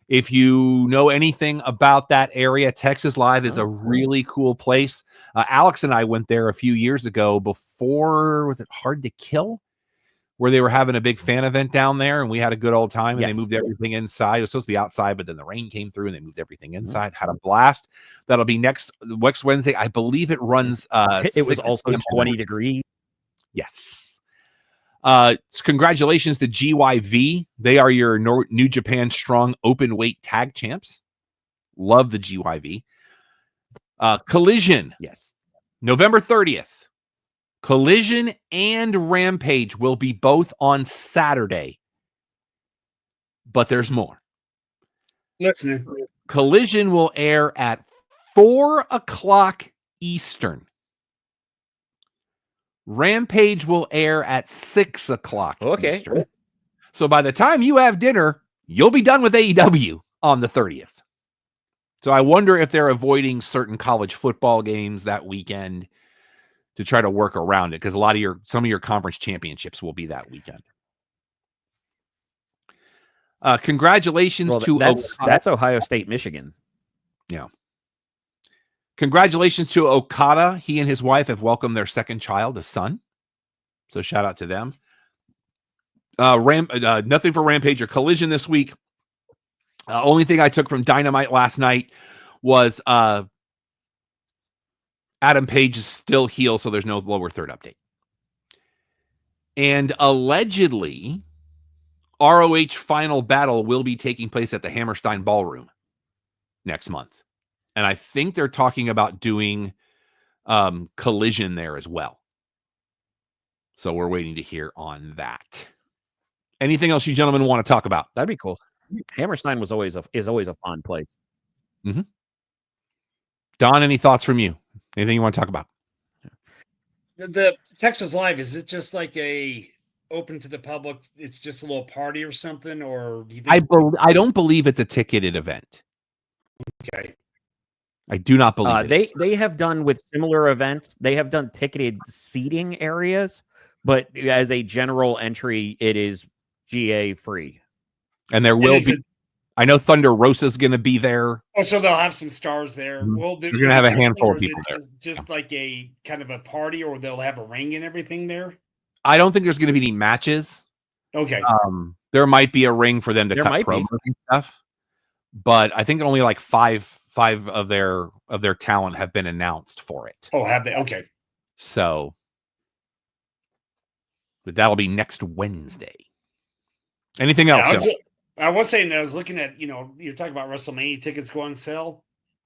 If you know anything about that area, Texas Live is a really cool place. Alex and I went there a few years ago before, was it Hard to Kill? Where they were having a big fan event down there, and we had a good old time, and they moved everything inside. It was supposed to be outside, but then the rain came through, and they moved everything inside. Had a blast. That'll be next Wednesday. I believe it runs... it was also 20 degrees. Yes. Congratulations to GYV. They are your New Japan Strong Open Weight Tag Champs. Love the GYV. Collision. Yes. November 30th. Collision and Rampage will be both on Saturday. But there's more. Listening. Collision will air at 4:00 Eastern. Rampage will air at 6:00 Eastern. So by the time you have dinner, you'll be done with AEW on the 30th. So I wonder if they're avoiding certain college football games that weekend to try to work around it, because some of your conference championships will be that weekend. Congratulations to that's Ohio State, Michigan. Yeah. Congratulations to Okada. He and his wife have welcomed their second child, a son. So shout out to them. Nothing for Rampage or Collision this week. Only thing I took from Dynamite last night was Adam Page is still heel, so there's no lower third update. And allegedly, ROH Final Battle will be taking place at the Hammerstein Ballroom next month. And I think they're talking about doing Collision there as well. So we're waiting to hear on that. Anything else you gentlemen want to talk about? That'd be cool. Hammerstein is always a fun place. Mm-hmm. Don, any thoughts from you? Anything you want to talk about? The Texas Live, is it just like a open to the public? It's just a little party or something, or do you think... I don't believe it's a ticketed event. Okay. I do not believe they have done with similar events. They have done ticketed seating areas, but as a general entry, it is GA free. And there will be. I know Thunder Rosa's going to be there. Oh, so they'll have some stars there. Mm-hmm. Well, they're going to have a handful of people there. Just like a kind of a party, or they'll have a ring and everything there. I don't think there's going to be any matches. Okay. There might be a ring for them to cut promos and stuff, but I think only like five of their talent have been announced for it. Oh, have they? Okay. So, but that'll be next Wednesday. Anything else? I was saying, I was looking at, you're talking about WrestleMania tickets go on sale.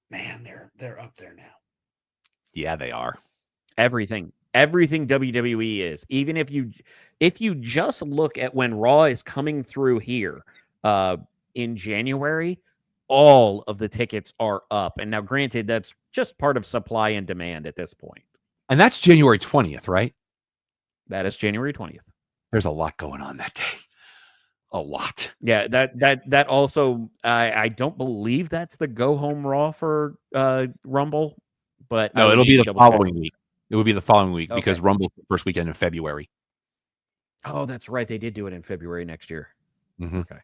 Man, they're up there now. Yeah, they are. Everything WWE is. Even if you just look at when Raw is coming through here in January, all of the tickets are up. And now, granted, that's just part of supply and demand at this point. And that's January 20th, right? That is January 20th. There's a lot going on that day. A lot. Yeah, that also, I don't believe that's the go home Raw for Rumble, but no, it'll be the following week. It will be the following week because Rumble's the first weekend in February. Oh, that's right. They did do it in February next year. Mm-hmm. Okay.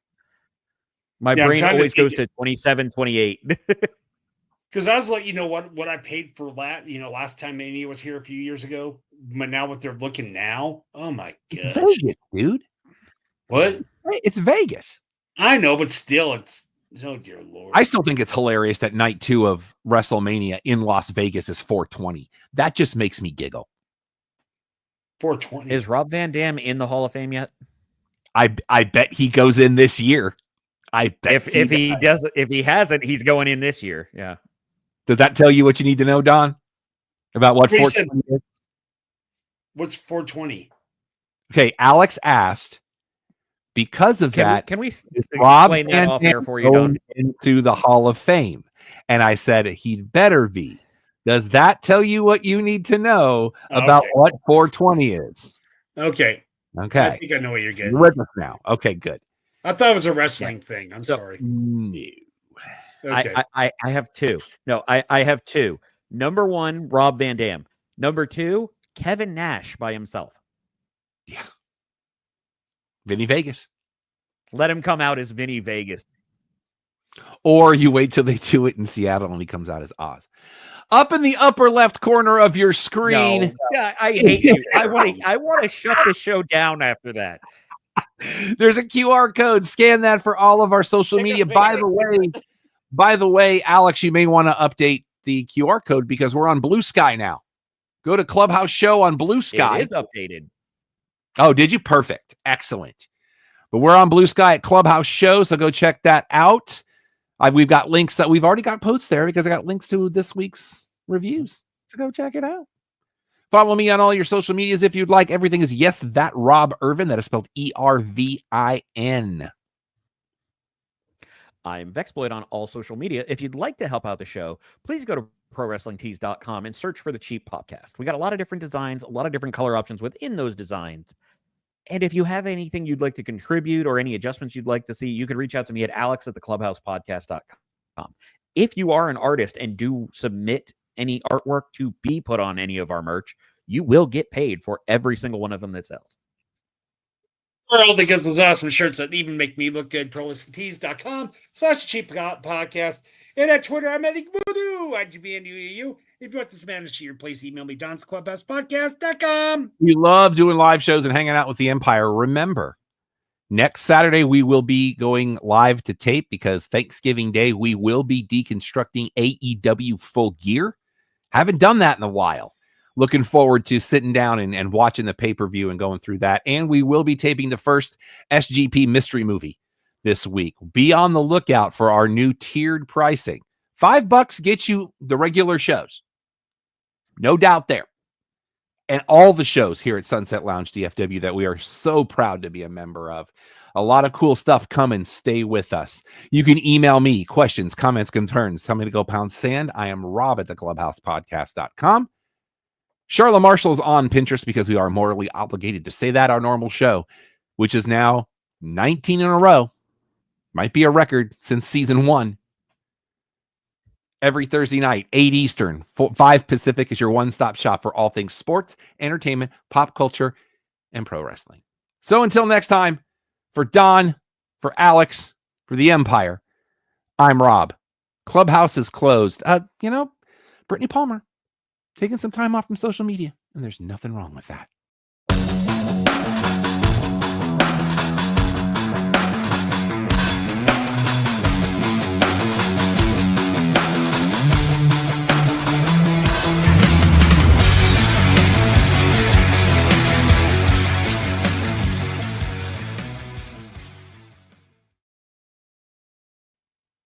My brain always goes to 27, 28. Because I was like, what I paid for last time Mania was here a few years ago, but now what they're looking now, oh my gosh, Vegas, dude. What? It's Vegas. I know, but still, it's oh dear Lord. I still think it's hilarious that night 2 of WrestleMania in Las Vegas is 420. That just makes me giggle. 420. Is Rob Van Dam in the Hall of Fame yet? I bet he goes in this year. I bet if he hasn't, he's going in this year. Yeah. Does that tell you what you need to know, Don? About what What you said. 420 is? What's 420? Okay, Alex asked, because of that, Can we is explain that Van off Dam air for you, Don? going into the Hall of Fame? And I said he'd better be. Does that tell you what you need to know about what 420 is? Okay. Okay. I think I know what you're getting. You're with us now. Okay, good. I thought it was a wrestling thing. I'm sorry. No. Okay. I have two. No, I have two. Number one, Rob Van Dam. Number two, Kevin Nash by himself. Yeah. Vinny Vegas. Let him come out as Vinny Vegas. Or you wait till they do it in Seattle and he comes out as Oz. Up in the upper left corner of your screen. No. Yeah, I hate you. I want to shut the show down after that. There's a QR code. Scan that for all of our social media. By the way, Alex, you may want to update the QR code because we're on Blue Sky now. Go to Clubhouse Show on Blue Sky. It is updated. Oh, did you? Perfect. Excellent. But we're on Blue Sky at Clubhouse Show, so go check that out. We've got links that we've already got posts there because I got links to this week's reviews. So go check it out. Follow me on all your social medias if you'd like. Everything is Yes That Rob Irvin. That is spelled ERVIN. I'm Vexploit on all social media. If you'd like to help out the show, please go to ProWrestlingTees.com and search for the Cheap Podcast. We got a lot of different designs, a lot of different color options within those designs. And if you have anything you'd like to contribute or any adjustments you'd like to see, you can reach out to me at alex@theclubhousepodcast.com. If you are an artist and do submit any artwork to be put on any of our merch, you will get paid for every single one of them that sells. World that gets those awesome shirts that even make me look good. ProWrestlingTees.com/cheap podcast. And at Twitter, I'm Eddie Voodoo. IGBNUU. If you want this man to see your place, email me, Don'sClubhousePodcast.com. We love doing live shows and hanging out with the Empire. Remember, next Saturday, we will be going live to tape because Thanksgiving Day, we will be deconstructing AEW Full Gear. Haven't done that in a while. Looking forward to sitting down and watching the pay-per-view and going through that. And we will be taping the first SGP mystery movie this week. Be on the lookout for our new tiered pricing. $5 gets you the regular shows. No doubt there. And all the shows here at Sunset Lounge DFW that we are so proud to be a member of. A lot of cool stuff coming. Stay with us. You can email me questions, comments, concerns. Tell me to go pound sand. I am Rob at theclubhousepodcast.com. Charlotte Marshall's on Pinterest because we are morally obligated to say that our normal show, which is now 19 in a row. Might be a record since season 1. Every Thursday night, 8 Eastern, 5 Pacific is your one-stop shop for all things sports, entertainment, pop culture, and pro wrestling. So until next time, for Don, for Alex, for the Empire, I'm Rob. Clubhouse is closed. Brittany Palmer taking some time off from social media, and there's nothing wrong with that.